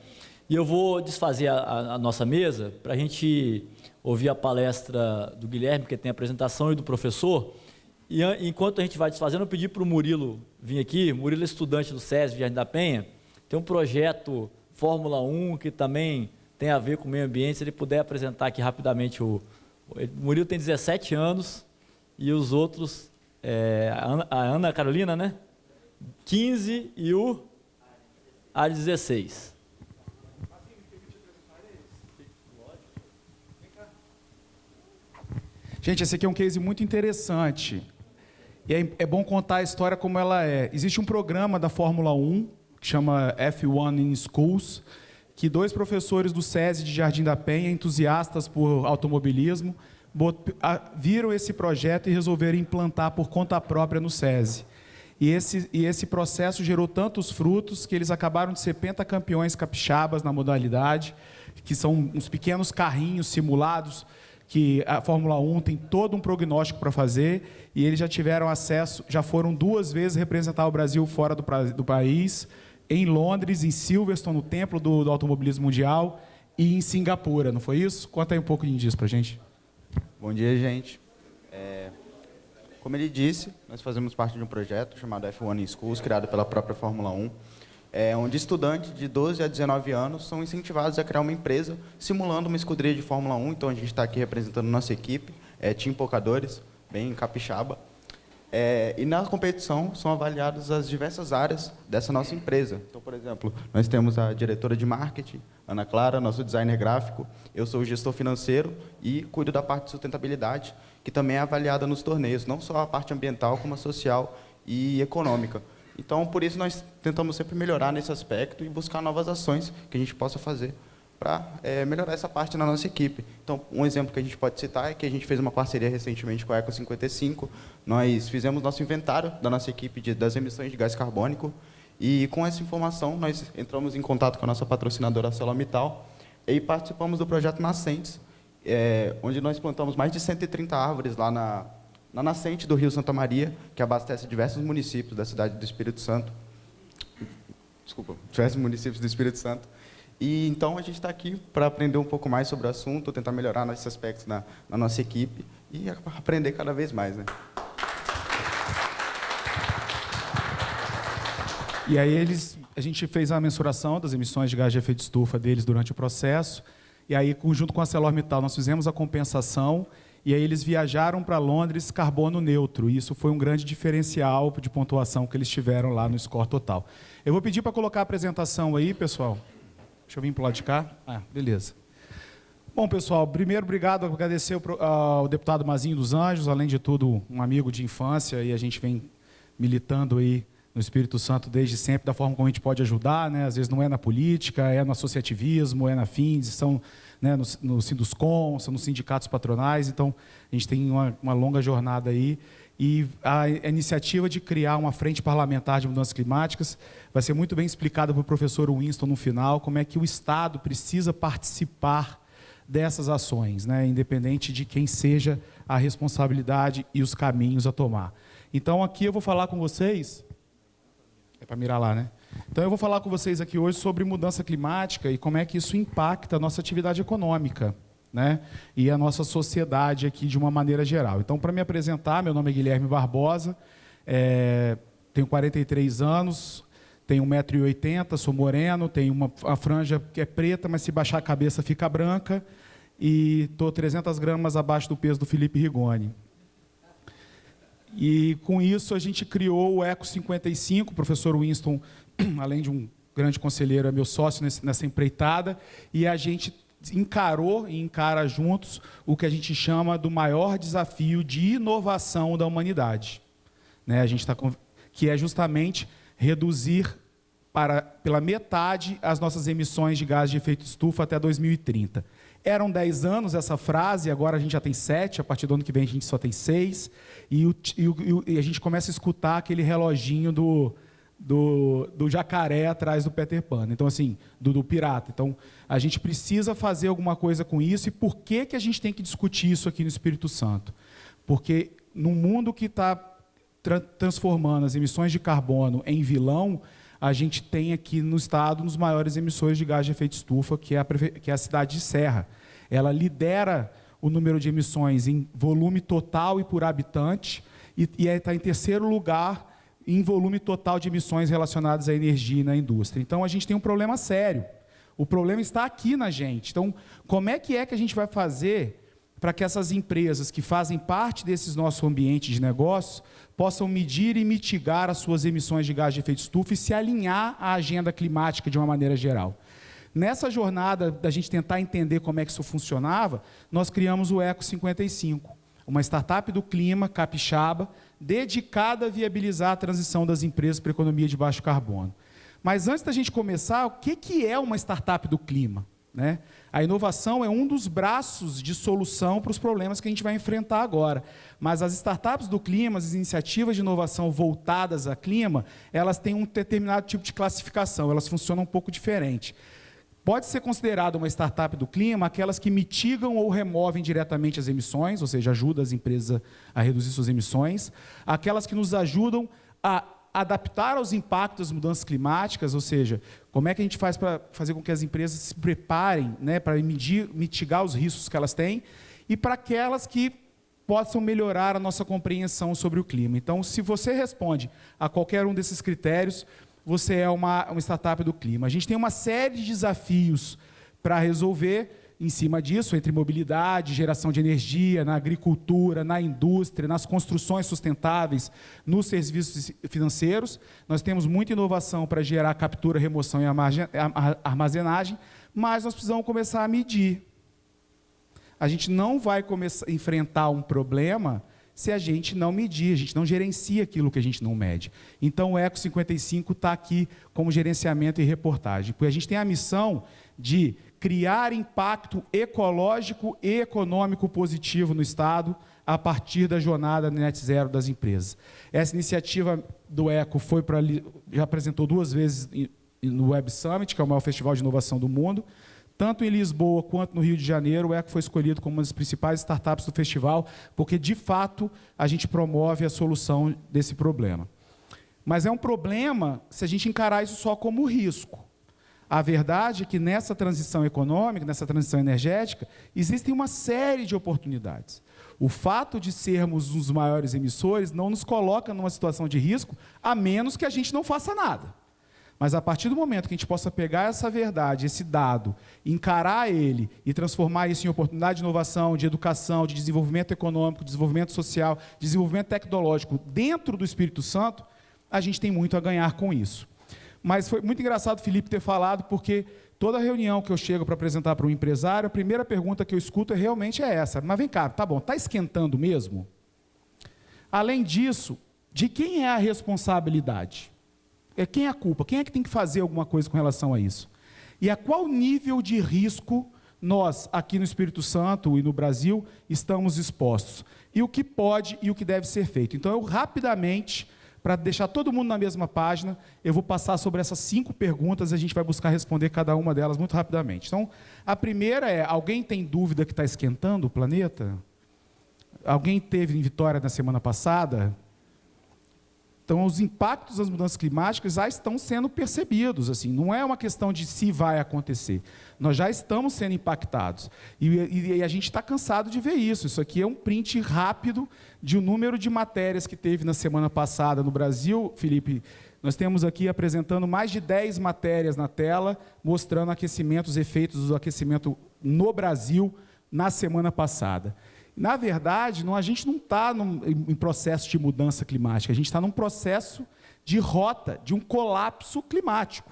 E eu vou desfazer a nossa mesa para a gente ouvir a palestra do Guilherme, que tem a apresentação, e do professor. E enquanto a gente vai desfazendo, eu pedi para o Murilo vir aqui. Murilo é estudante do SESI Jardim da Penha, tem um projeto Fórmula 1 que também tem a ver com o meio ambiente. Se ele puder apresentar aqui rapidamente. O Murilo tem 17 anos e os outros, a Ana Carolina, né? 15 e o Ares 16. Gente, esse aqui é um case muito interessante. E é bom contar a história como ela é. Existe um programa da Fórmula 1, que chama F1 in Schools, que 2 professores do SESI de Jardim da Penha, entusiastas por automobilismo, viram esse projeto e resolveram implantar por conta própria no SESI. E esse processo gerou tantos frutos que eles acabaram de ser pentacampeões capixabas na modalidade, que são uns pequenos carrinhos simulados, que a Fórmula 1 tem todo um prognóstico para fazer, e eles já tiveram acesso, já foram 2 vezes representar o Brasil fora do país, em Londres, em Silverstone, no templo do automobilismo mundial, e em Singapura, não foi isso? Conta aí um pouco disso para a gente. Bom dia, gente. Como ele disse, nós fazemos parte de um projeto chamado F1 in Schools, criado pela própria Fórmula 1, onde estudantes de 12 a 19 anos são incentivados a criar uma empresa simulando uma escuderia de Fórmula 1. Então, a gente está aqui representando nossa equipe, Team Pocadores, bem capixaba. E na competição são avaliadas as diversas áreas dessa nossa empresa. Então, por exemplo, nós temos a diretora de marketing, Ana Clara, nosso designer gráfico, eu sou o gestor financeiro e cuido da parte de sustentabilidade, que também é avaliada nos torneios, não só a parte ambiental, como a social e econômica. Então, por isso, nós tentamos sempre melhorar nesse aspecto e buscar novas ações que a gente possa fazer para melhorar essa parte na nossa equipe. Então, um exemplo que a gente pode citar é que a gente fez uma parceria recentemente com a Eco 55. Nós fizemos nosso inventário da nossa equipe das emissões de gás carbônico e, com essa informação, nós entramos em contato com a nossa patrocinadora ArcelorMittal e participamos do projeto Nascentes, onde nós plantamos mais de 130 árvores lá na nascente do Rio Santa Maria, que abastece diversos municípios da cidade do Espírito Santo. Diversos municípios do Espírito Santo. E então a gente está aqui para aprender um pouco mais sobre o assunto, tentar melhorar nesses aspectos na nossa equipe e aprender cada vez mais, né? E aí a gente fez a mensuração das emissões de gás de efeito de estufa deles durante o processo. E aí, junto com a ArcelorMittal, nós fizemos a compensação. E aí eles viajaram para Londres carbono neutro. E isso foi um grande diferencial de pontuação que eles tiveram lá no score total. Eu vou pedir para colocar a apresentação aí, pessoal. Deixa eu vir para o lado de cá. Beleza. Bom, pessoal, primeiro, obrigado, agradecer ao deputado Mazinho dos Anjos, além de tudo, um amigo de infância, e a gente vem militando aí no Espírito Santo desde sempre, da forma como a gente pode ajudar, né? Às vezes não é na política, é no associativismo, é na FINDES, são, né, no Sinduscom, são nos sindicatos patronais. Então, a gente tem uma longa jornada aí. E a iniciativa de criar uma frente parlamentar de mudanças climáticas vai ser muito bem explicada pelo professor Winston no final, como é que o Estado precisa participar dessas ações, né, independente de quem seja a responsabilidade e os caminhos a tomar. Então, aqui eu vou falar com vocês... É para mirar lá, né? Então, eu vou falar com vocês aqui hoje sobre mudança climática e como é que isso impacta a nossa atividade econômica, né? E a nossa sociedade aqui de uma maneira geral. Então, para me apresentar, meu nome é Guilherme Barbosa, tenho 43 anos, tenho 1,80 m, sou moreno, tenho uma franja que é preta, mas se baixar a cabeça fica branca, e estou 300 gramas abaixo do peso do Felipe Rigoni. E, com isso, a gente criou o Eco 55, o professor Winston, além de um grande conselheiro, é meu sócio nessa empreitada, e a gente encarou e encara juntos o que a gente chama do maior desafio de inovação da humanidade, né? A gente que é justamente reduzir pela metade as nossas emissões de gás de efeito de estufa até 2030. Eram 10 anos essa frase, agora a gente já tem 7, a partir do ano que vem a gente só tem 6, e a gente começa a escutar aquele reloginho do jacaré atrás do Peter Pan, então assim, do pirata. Então, a gente precisa fazer alguma coisa com isso. E por que a gente tem que discutir isso aqui no Espírito Santo? Porque no mundo que está transformando as emissões de carbono em vilão, a gente tem aqui no estado um dos maiores emissores de gás de efeito estufa, que é a cidade de Serra. Ela lidera o número de emissões em volume total e por habitante, e está em terceiro lugar em volume total de emissões relacionadas à energia e na indústria. Então, a gente tem um problema sério. O problema está aqui na gente. Então, como é que a gente vai fazer para que essas empresas que fazem parte desses nossos ambientes de negócio possam medir e mitigar as suas emissões de gás de efeito estufa e se alinhar à agenda climática de uma maneira geral? Nessa jornada da gente tentar entender como é que isso funcionava, nós criamos o Eco 55, uma startup do clima capixaba, dedicada a viabilizar a transição das empresas para a economia de baixo carbono. Mas antes da gente começar, o que é uma startup do clima? Né? A inovação é um dos braços de solução para os problemas que a gente vai enfrentar agora. Mas as startups do clima, as iniciativas de inovação voltadas a clima, elas têm um determinado tipo de classificação, elas funcionam um pouco diferente. Pode ser considerada uma startup do clima aquelas que mitigam ou removem diretamente as emissões, ou seja, ajudam as empresas a reduzir suas emissões, aquelas que nos ajudam a adaptar aos impactos das mudanças climáticas, ou seja, como é que a gente faz para fazer com que as empresas se preparem, né, para mitigar os riscos que elas têm, e para aquelas que possam melhorar a nossa compreensão sobre o clima. Então, se você responde a qualquer um desses critérios, você é uma startup do clima. A gente tem uma série de desafios para resolver em cima disso, entre mobilidade, geração de energia, na agricultura, na indústria, nas construções sustentáveis, nos serviços financeiros. Nós temos muita inovação para gerar captura, remoção e armazenagem, mas nós precisamos começar a medir. A gente não vai começar a enfrentar um problema se a gente não medir, a gente não gerencia aquilo que a gente não mede. Então, o Eco 55 está aqui como gerenciamento e reportagem, porque a gente tem a missão de criar impacto ecológico e econômico positivo no Estado a partir da jornada Net Zero das empresas. Essa iniciativa do Eco já apresentou 2 vezes no Web Summit, que é o maior festival de inovação do mundo. Tanto em Lisboa quanto no Rio de Janeiro, o Eco foi escolhido como uma das principais startups do festival, porque, de fato, a gente promove a solução desse problema. Mas é um problema se a gente encarar isso só como risco. A verdade é que nessa transição econômica, nessa transição energética, existem uma série de oportunidades. O fato de sermos os maiores emissores não nos coloca numa situação de risco, a menos que a gente não faça nada. Mas a partir do momento que a gente possa pegar essa verdade, esse dado, encarar ele e transformar isso em oportunidade de inovação, de educação, de desenvolvimento econômico, desenvolvimento social, desenvolvimento tecnológico dentro do Espírito Santo, a gente tem muito a ganhar com isso. Mas foi muito engraçado o Felipe ter falado, porque toda reunião que eu chego para apresentar para um empresário, a primeira pergunta que eu escuto realmente é essa. Mas vem cá, tá bom, está esquentando mesmo? Além disso, de quem é a responsabilidade? Quem é a culpa? Quem é que tem que fazer alguma coisa com relação a isso? E a qual nível de risco nós, aqui no Espírito Santo e no Brasil, estamos expostos? E o que pode e o que deve ser feito? Então, eu rapidamente, para deixar todo mundo na mesma página, eu vou passar sobre essas 5 perguntas e a gente vai buscar responder cada uma delas muito rapidamente. Então, a primeira é, alguém tem dúvida que está esquentando o planeta? Alguém teve em Vitória na semana passada? Então, os impactos das mudanças climáticas já estão sendo percebidos. Assim, não é uma questão de se vai acontecer. Nós já estamos sendo impactados. E a gente está cansado de ver isso. Isso aqui é um print rápido de um número de matérias que teve na semana passada no Brasil. Felipe, nós temos aqui apresentando mais de 10 matérias na tela, mostrando os efeitos do aquecimento no Brasil na semana passada. Na verdade, a gente não está em processo de mudança climática, a gente está num processo de rota, de um colapso climático.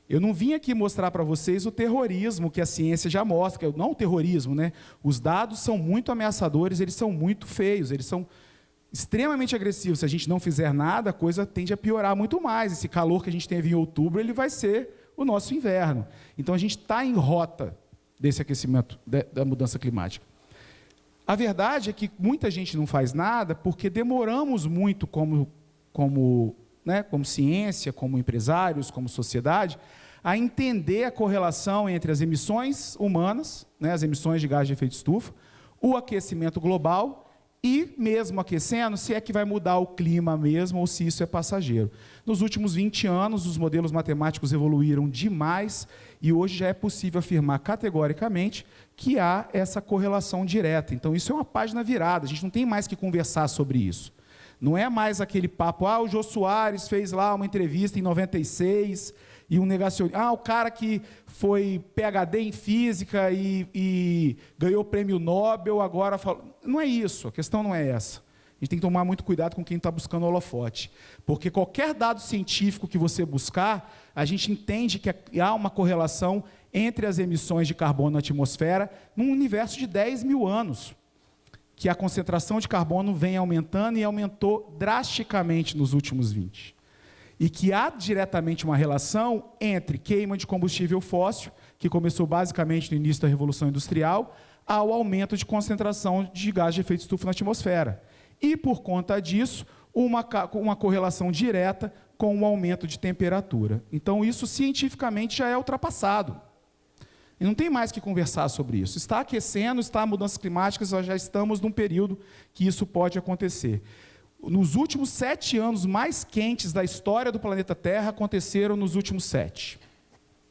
Eu não vim aqui mostrar para vocês o terrorismo que a ciência já mostra, não o terrorismo, né? Os dados são muito ameaçadores, eles são muito feios, eles são extremamente agressivos. Se a gente não fizer nada, a coisa tende a piorar muito mais. Esse calor que a gente teve em outubro, ele vai ser o nosso inverno. Então, a gente está em rota desse aquecimento, da mudança climática. A verdade é que muita gente não faz nada porque demoramos muito como ciência, como empresários, como sociedade, a entender a correlação entre as emissões humanas, né, as emissões de gás de efeito estufa, o aquecimento global E mesmo aquecendo, se é que vai mudar o clima mesmo ou se isso é passageiro. Nos últimos 20 anos, os modelos matemáticos evoluíram demais e hoje já é possível afirmar categoricamente que há essa correlação direta. Então, isso é uma página virada, a gente não tem mais que conversar sobre isso. Não é mais aquele papo, o Jô Soares fez lá uma entrevista em 96 e um negacionista. O cara que foi PhD em física e ganhou o prêmio Nobel, agora fala. Não é isso, a questão não é essa. A gente tem que tomar muito cuidado com quem está buscando holofote. Porque qualquer dado científico que você buscar, a gente entende que há uma correlação entre as emissões de carbono na atmosfera num universo de 10 mil anos. Que a concentração de carbono vem aumentando e aumentou drasticamente nos últimos 20. E que há diretamente uma relação entre queima de combustível fóssil, que começou basicamente no início da Revolução Industrial, ao aumento de concentração de gás de efeito estufa na atmosfera. E, por conta disso, uma correlação direta com o aumento de temperatura. Então, isso cientificamente já é ultrapassado. E não tem mais que conversar sobre isso. Está aquecendo, está mudanças climáticas, nós já estamos num período que isso pode acontecer. Nos últimos 7 anos mais quentes da história do planeta Terra aconteceram nos últimos 7,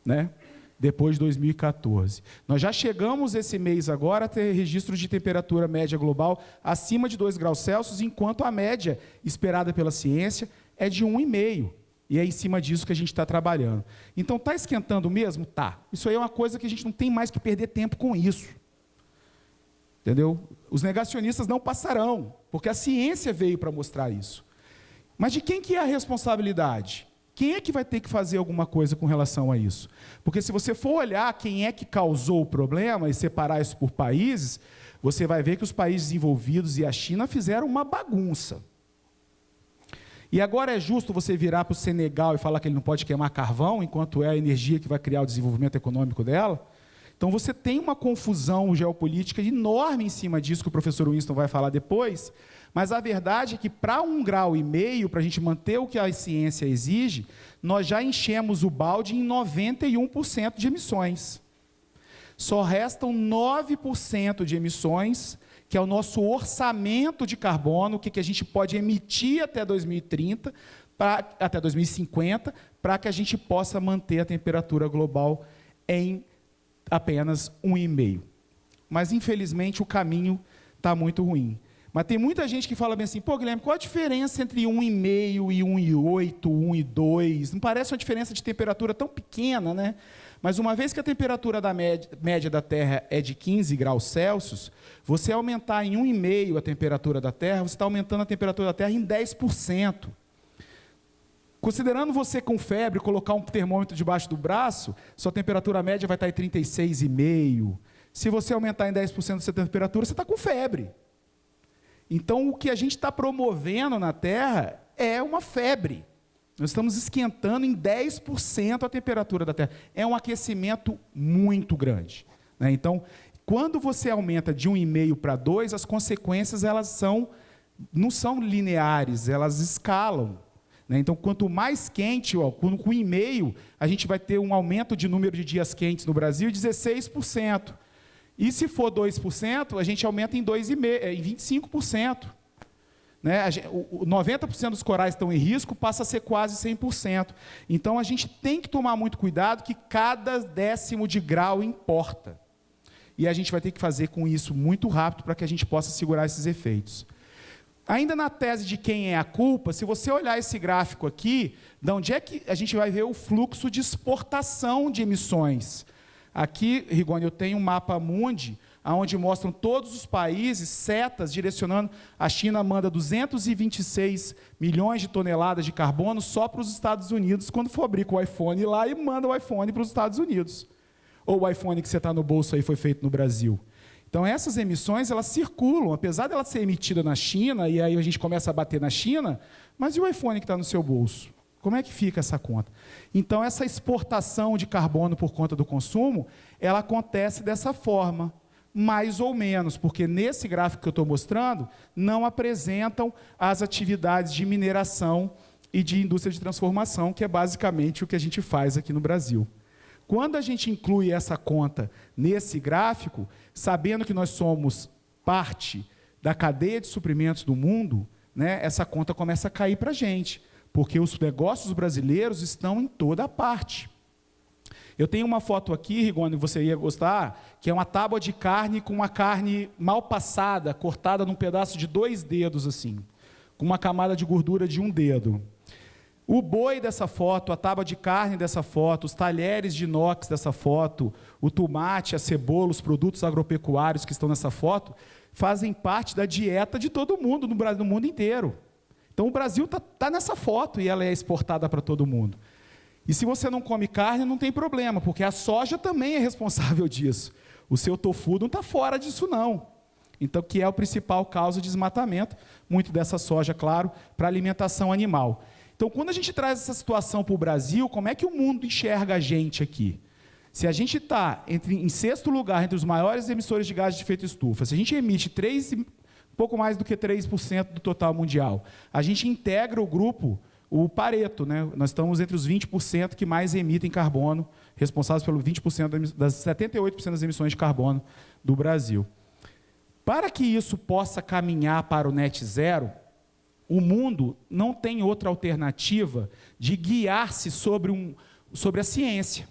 né? Depois de 2014. Nós já chegamos esse mês agora a ter registros de temperatura média global acima de 2 graus Celsius, enquanto a média esperada pela ciência é de 1,5. E é em cima disso que a gente está trabalhando. Então, está esquentando mesmo? Tá. Isso aí é uma coisa que a gente não tem mais que perder tempo com isso. Entendeu? Os negacionistas não passarão, porque a ciência veio para mostrar isso. Mas de quem que é a responsabilidade? Quem é que vai ter que fazer alguma coisa com relação a isso? Porque se você for olhar quem é que causou o problema e separar isso por países, você vai ver que os países desenvolvidos e a China fizeram uma bagunça. E agora é justo você virar para o Senegal e falar que ele não pode queimar carvão, enquanto é a energia que vai criar o desenvolvimento econômico dela? Então você tem uma confusão geopolítica enorme em cima disso, que o professor Winston vai falar depois, mas a verdade é que para 1,5 graus, para a gente manter o que a ciência exige, nós já enchemos o balde em 91% de emissões. Só restam 9% de emissões, que é o nosso orçamento de carbono, o que a gente pode emitir até 2030, até 2050, para que a gente possa manter a temperatura global em apenas 1,5. Mas, infelizmente, o caminho está muito ruim. Mas tem muita gente que fala bem assim, Guilherme, qual a diferença entre 1,5 e 1,8, 1,2? Não parece uma diferença de temperatura tão pequena, né? Mas uma vez que a temperatura da média da Terra é de 15 graus Celsius, você aumentar em 1,5 a temperatura da Terra, você está aumentando a temperatura da Terra em 10%. Considerando você com febre, colocar um termômetro debaixo do braço, sua temperatura média vai estar em 36,5. Se você aumentar em 10% da sua temperatura, você está com febre. Então, o que a gente está promovendo na Terra é uma febre. Nós estamos esquentando em 10% a temperatura da Terra. É um aquecimento muito grande, né? Então, quando você aumenta de 1,5 para 2, as consequências não são lineares, elas escalam. Então, quanto mais quente, com 1,5, a gente vai ter um aumento de número de dias quentes no Brasil de 16%. E se for 2%, a gente aumenta em 25%. 90% dos corais estão em risco, passa a ser quase 100%. Então, a gente tem que tomar muito cuidado que cada 10º de grau importa. E a gente vai ter que fazer com isso muito rápido para que a gente possa segurar esses efeitos. Ainda na tese de quem é a culpa, se você olhar esse gráfico aqui, de onde é que a gente vai ver o fluxo de exportação de emissões? Aqui, Rigoni, eu tenho um mapa mundi, onde mostram todos os países, setas direcionando. A China manda 226 milhões de toneladas de carbono só para os Estados Unidos, quando fabrica o iPhone lá e manda o iPhone para os Estados Unidos. Ou o iPhone que você está no bolso aí foi feito no Brasil. Então, essas emissões, elas circulam, apesar de ela ser emitida na China, e aí a gente começa a bater na China, mas e o iPhone que está no seu bolso? Como é que fica essa conta? Então, essa exportação de carbono por conta do consumo, ela acontece dessa forma, mais ou menos, porque nesse gráfico que eu estou mostrando, não apresentam as atividades de mineração e de indústria de transformação, que é basicamente o que a gente faz aqui no Brasil. Quando a gente inclui essa conta nesse gráfico, sabendo que nós somos parte da cadeia de suprimentos do mundo, né, essa conta começa a cair para a gente, porque os negócios brasileiros estão em toda parte. Eu tenho uma foto aqui, Rigoni, você ia gostar, que é uma tábua de carne com uma carne mal passada, cortada num pedaço de 2 dedos, assim, com uma camada de gordura de 1 dedo. O boi dessa foto, a tábua de carne dessa foto, os talheres de inox dessa foto, o tomate, a cebola, os produtos agropecuários que estão nessa foto, fazem parte da dieta de todo mundo, no mundo inteiro. Então, o Brasil está nessa foto e ela é exportada para todo mundo. E se você não come carne, não tem problema, porque a soja também é responsável disso. O seu tofu não está fora disso, não. Então, que é a principal causa de desmatamento, muito dessa soja, claro, para alimentação animal. Então, quando a gente traz essa situação para o Brasil, como é que o mundo enxerga a gente aqui? Se a gente está em 6º lugar entre os maiores emissores de gases de efeito estufa, se a gente emite pouco mais do que 3% do total mundial, a gente integra o grupo, o Pareto, né? Nós estamos entre os 20% que mais emitem carbono, responsáveis pelo 20% das 78% das emissões de carbono do Brasil. Para que isso possa caminhar para o net zero, o mundo não tem outra alternativa de guiar-se sobre a ciência.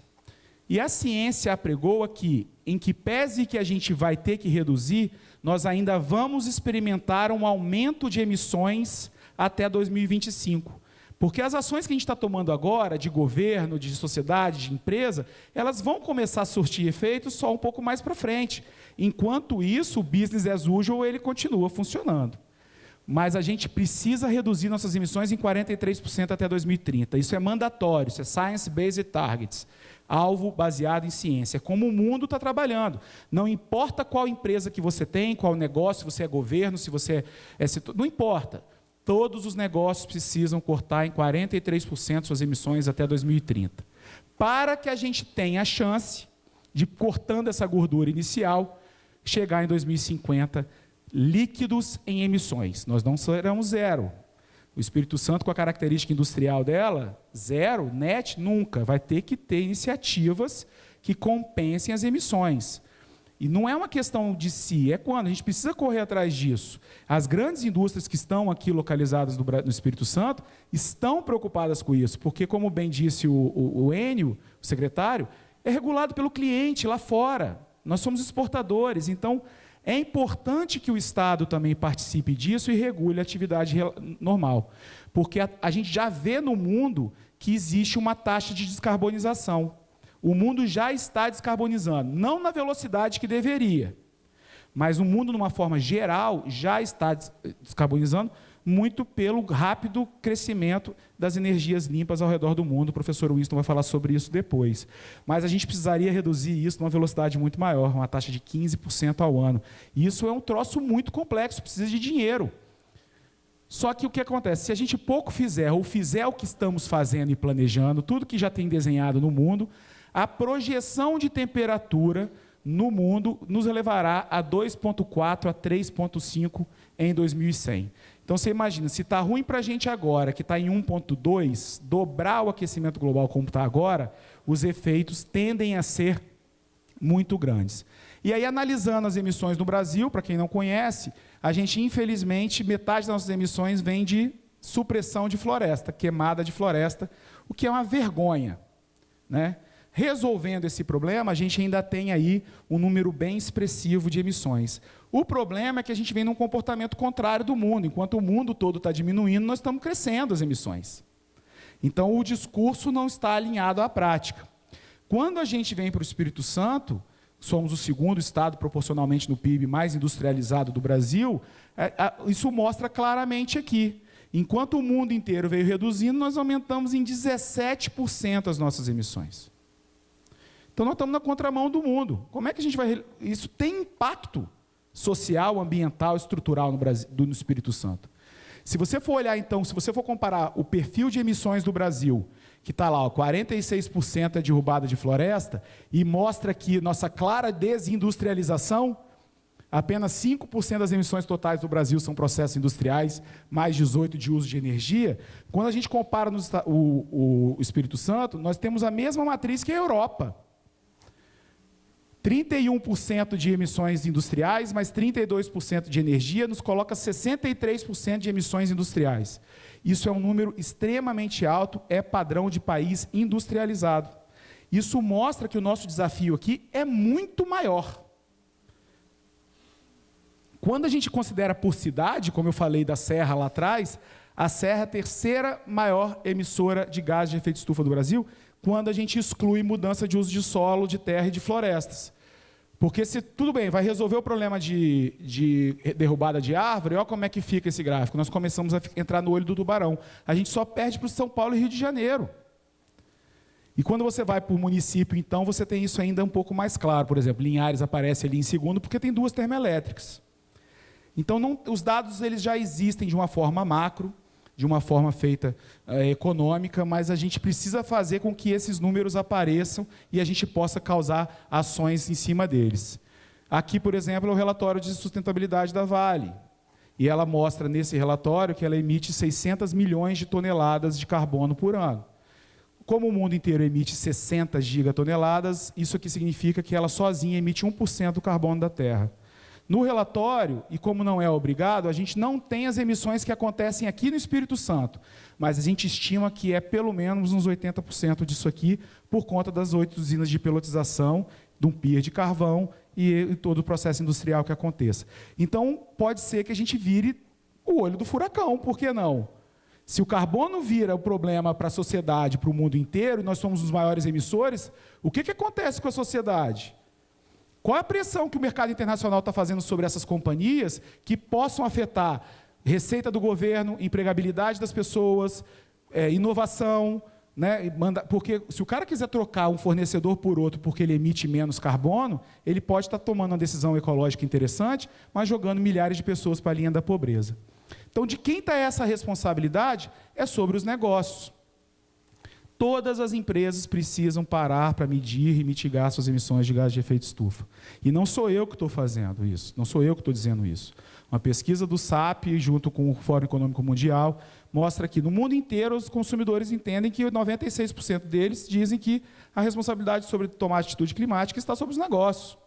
E a ciência apregou aqui, em que pese que a gente vai ter que reduzir, nós ainda vamos experimentar um aumento de emissões até 2025. Porque as ações que a gente está tomando agora, de governo, de sociedade, de empresa, elas vão começar a surtir efeitos só um pouco mais para frente. Enquanto isso, o business as usual ele continua funcionando. Mas a gente precisa reduzir nossas emissões em 43% até 2030. Isso é mandatório, isso é Science-Based Targets, alvo baseado em ciência. É como o mundo está trabalhando. Não importa qual empresa que você tem, qual negócio, se você é governo, se você é setor, não importa. Todos os negócios precisam cortar em 43% suas emissões até 2030. Para que a gente tenha a chance de, cortando essa gordura inicial, chegar em 2050 líquidos em emissões. Nós não seremos zero. O Espírito Santo, com a característica industrial dela, zero, net, nunca. Vai ter que ter iniciativas que compensem as emissões. E não é uma questão de si, é quando. A gente precisa correr atrás disso. As grandes indústrias que estão aqui localizadas no Espírito Santo estão preocupadas com isso, porque, como bem disse o Enio, o secretário, é regulado pelo cliente lá fora. Nós somos exportadores, então é importante que o Estado também participe disso e regule a atividade normal, porque a gente já vê no mundo que existe uma taxa de descarbonização. O mundo já está descarbonizando, não na velocidade que deveria, mas o mundo, de uma forma geral, já está descarbonizando muito pelo rápido crescimento das energias limpas ao redor do mundo. O professor Winston vai falar sobre isso depois. Mas a gente precisaria reduzir isso numa velocidade muito maior, uma taxa de 15% ao ano. E isso é um troço muito complexo, precisa de dinheiro. Só que o que acontece? Se a gente pouco fizer, ou fizer o que estamos fazendo e planejando, tudo que já tem desenhado no mundo, a projeção de temperatura no mundo nos levará a 2,4 a 3,5 em 2100. Então, você imagina, se está ruim para a gente agora, que está em 1,2, dobrar o aquecimento global como está agora, os efeitos tendem a ser muito grandes. E aí, analisando as emissões no Brasil, para quem não conhece, a gente, infelizmente, metade das nossas emissões vem de supressão de floresta, queimada de floresta, o que é uma vergonha, né? Resolvendo esse problema, a gente ainda tem aí um número bem expressivo de emissões. O problema é que a gente vem num comportamento contrário do mundo. Enquanto o mundo todo está diminuindo, nós estamos crescendo as emissões. Então, o discurso não está alinhado à prática. Quando a gente vem para o Espírito Santo, somos o segundo estado proporcionalmente no PIB mais industrializado do Brasil, isso mostra claramente aqui. Enquanto o mundo inteiro veio reduzindo, nós aumentamos em 17% as nossas emissões. Então, nós estamos na contramão do mundo. Como é que a gente vai... Isso tem impacto social, ambiental, estrutural no Brasil, no Espírito Santo. Se você for olhar, então, se você for comparar o perfil de emissões do Brasil, que está lá, ó, 46% é derrubada de floresta, e mostra que nossa clara desindustrialização, apenas 5% das emissões totais do Brasil são processos industriais, mais 18% de uso de energia. Quando a gente compara o Espírito Santo, nós temos a mesma matriz que a Europa. 31% de emissões industriais, mais 32% de energia, nos coloca 63% de emissões industriais. Isso é um número extremamente alto, é padrão de país industrializado. Isso mostra que o nosso desafio aqui é muito maior. Quando a gente considera por cidade, como eu falei da Serra lá atrás, a Serra é a terceira maior emissora de gás de efeito estufa do Brasil, quando a gente exclui mudança de uso de solo, de terra e de florestas. Porque se, tudo bem, vai resolver o problema de derrubada de árvore, olha como é que fica esse gráfico. Nós começamos a entrar no olho do tubarão. A gente só perde para o São Paulo e Rio de Janeiro. E quando você vai para o município, então, você tem isso ainda um pouco mais claro. Por exemplo, Linhares aparece ali em segundo, porque tem 2 termoelétricas. Então, os dados eles já existem de uma forma macro, de uma forma feita econômica, mas a gente precisa fazer com que esses números apareçam e a gente possa causar ações em cima deles. Aqui, por exemplo, é o relatório de sustentabilidade da Vale. E ela mostra nesse relatório que ela emite 600 milhões de toneladas de carbono por ano. Como o mundo inteiro emite 60 gigatoneladas, isso aqui significa que ela sozinha emite 1% do carbono da Terra. No relatório, e como não é obrigado, a gente não tem as emissões que acontecem aqui no Espírito Santo, mas a gente estima que é pelo menos uns 80% disso aqui, por conta das 8 usinas de pelotização, de um pier de carvão e todo o processo industrial que aconteça. Então, pode ser que a gente vire o olho do furacão, por que não? Se o carbono vira o problema para a sociedade, para o mundo inteiro, e nós somos os maiores emissores, o que acontece com a sociedade? Qual é a pressão que o mercado internacional está fazendo sobre essas companhias que possam afetar receita do governo, empregabilidade das pessoas, inovação, né? Porque se o cara quiser trocar um fornecedor por outro porque ele emite menos carbono, ele pode estar tomando uma decisão ecológica interessante, mas jogando milhares de pessoas para a linha da pobreza. Então, de quem está essa responsabilidade? É sobre os negócios. Todas as empresas precisam parar para medir e mitigar suas emissões de gás de efeito estufa. E não sou eu que estou fazendo isso, não sou eu que estou dizendo isso. Uma pesquisa do SAP, junto com o Fórum Econômico Mundial, mostra que no mundo inteiro os consumidores entendem que 96% deles dizem que a responsabilidade sobre tomar atitude climática está sobre os negócios.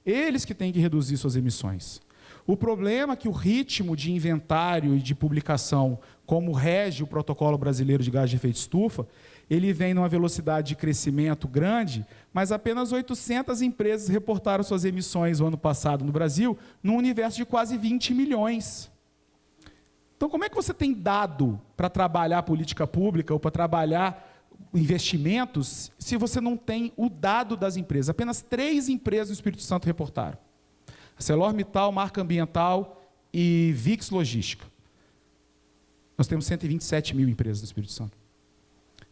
Eles que têm que reduzir suas emissões. O problema é que o ritmo de inventário e de publicação, como rege o protocolo brasileiro de gás de efeito estufa, ele vem numa velocidade de crescimento grande, mas apenas 800 empresas reportaram suas emissões no ano passado no Brasil, num universo de quase 20 milhões. Então, como é que você tem dado para trabalhar política pública ou para trabalhar investimentos se você não tem o dado das empresas? Apenas 3 empresas no Espírito Santo reportaram. ArcelorMittal, Marca Ambiental e VIX Logística. Nós temos 127 mil empresas no Espírito Santo.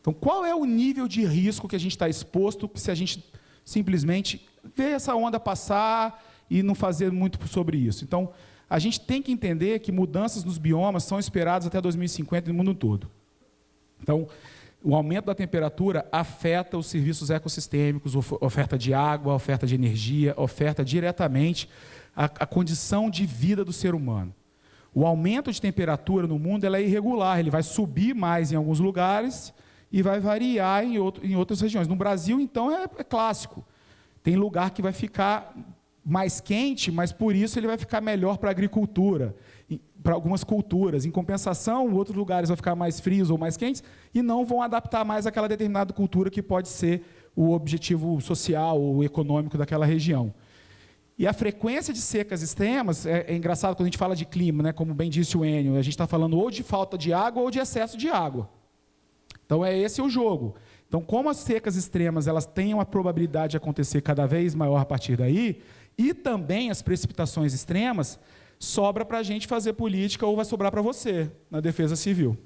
Então, qual é o nível de risco que a gente está exposto se a gente simplesmente ver essa onda passar e não fazer muito sobre isso? Então, a gente tem que entender que mudanças nos biomas são esperadas até 2050 no mundo todo. Então, o aumento da temperatura afeta os serviços ecossistêmicos, oferta de água, oferta de energia, oferta diretamente a condição de vida do ser humano. O aumento de temperatura no mundo ela é irregular, ele vai subir mais em alguns lugares e vai variar em outras regiões. No Brasil, então, é clássico. Tem lugar que vai ficar mais quente, mas por isso ele vai ficar melhor para a agricultura, para algumas culturas. Em compensação, outros lugares vão ficar mais frios ou mais quentes e não vão adaptar mais àquela determinada cultura que pode ser o objetivo social ou econômico daquela região. E a frequência de secas extremas, é engraçado quando a gente fala de clima, né? Como bem disse o Enio, a gente está falando ou de falta de água ou de excesso de água. Então, esse é o jogo. Então, como as secas extremas elas têm uma probabilidade de acontecer cada vez maior a partir daí, e também as precipitações extremas, sobra para a gente fazer política ou vai sobrar para você, na defesa civil.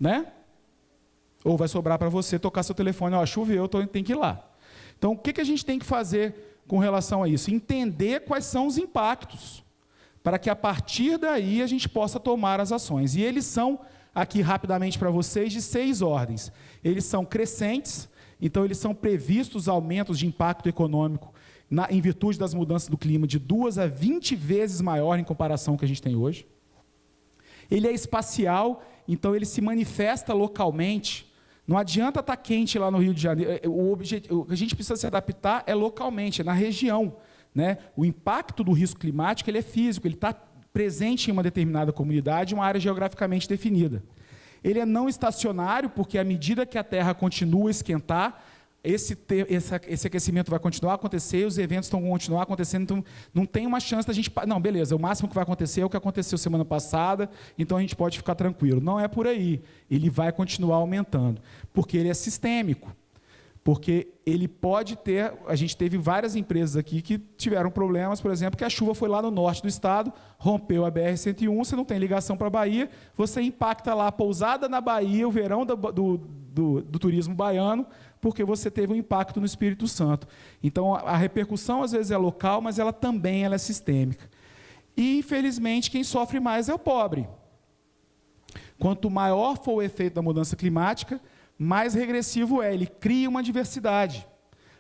Né? Ou vai sobrar para você tocar seu telefone, ó, choveu, tem que ir lá. Então, o que a gente tem que fazer com relação a isso? Entender quais são os impactos, para que a partir daí a gente possa tomar as ações. E eles são, aqui rapidamente para vocês, de 6 ordens. Eles são crescentes, então eles são previstos aumentos de impacto econômico em virtude das mudanças do clima de 2 a 20 vezes maior em comparação com o que a gente tem hoje. Ele é espacial, então ele se manifesta localmente Não adianta estar quente lá no Rio de Janeiro. O que a gente precisa se adaptar é localmente, é na região, né? O impacto do risco climático ele é físico, ele está presente em uma determinada comunidade, uma área geograficamente definida. Ele é não estacionário, porque à medida que a Terra continua a esquentar, esse aquecimento vai continuar a acontecer, os eventos vão continuar acontecendo, então não tem uma chance da gente... Não, beleza, o máximo que vai acontecer é o que aconteceu semana passada, então a gente pode ficar tranquilo. Não é por aí. Ele vai continuar aumentando, porque ele é sistêmico. Porque ele pode ter... A gente teve várias empresas aqui que tiveram problemas, por exemplo, que a chuva foi lá no norte do estado, rompeu a BR-101, você não tem ligação para a Bahia, você impacta lá a pousada na Bahia, o verão do turismo baiano, porque você teve um impacto no Espírito Santo. Então, a repercussão, às vezes, é local, mas ela também é sistêmica. E, infelizmente, quem sofre mais é o pobre. Quanto maior for o efeito da mudança climática, mais regressivo é. Ele cria uma diversidade.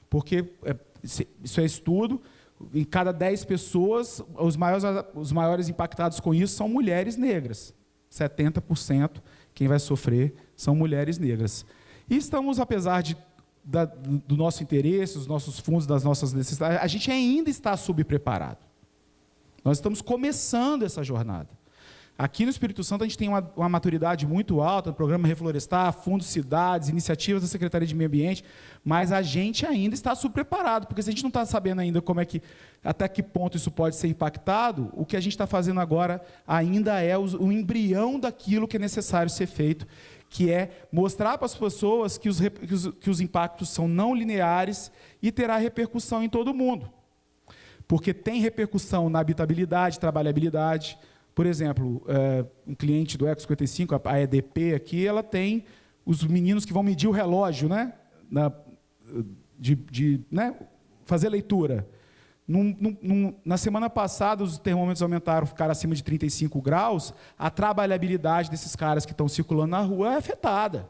Porque, isso é estudo, em cada 10 pessoas, os maiores impactados com isso são mulheres negras. 70% quem vai sofrer são mulheres negras. E estamos, apesar do nosso interesse, dos nossos fundos, das nossas necessidades, a gente ainda está subpreparado. Nós estamos começando essa jornada. Aqui no Espírito Santo a gente tem uma maturidade muito alta no programa Reflorestar, Fundos Cidades, iniciativas da Secretaria de Meio Ambiente, mas a gente ainda está subpreparado, porque se a gente não está sabendo ainda até que ponto isso pode ser impactado, o que a gente está fazendo agora ainda é o embrião daquilo que é necessário ser feito, que é mostrar para as pessoas que os impactos são não lineares e terá repercussão em todo mundo. Porque tem repercussão na habitabilidade, trabalhabilidade. Por exemplo, um cliente do Eco 55, a EDP aqui, ela tem os meninos que vão medir o relógio, né? Né? Fazer leitura. Na semana passada, os termômetros aumentaram, ficaram acima de 35 graus, a trabalhabilidade desses caras que estão circulando na rua é afetada.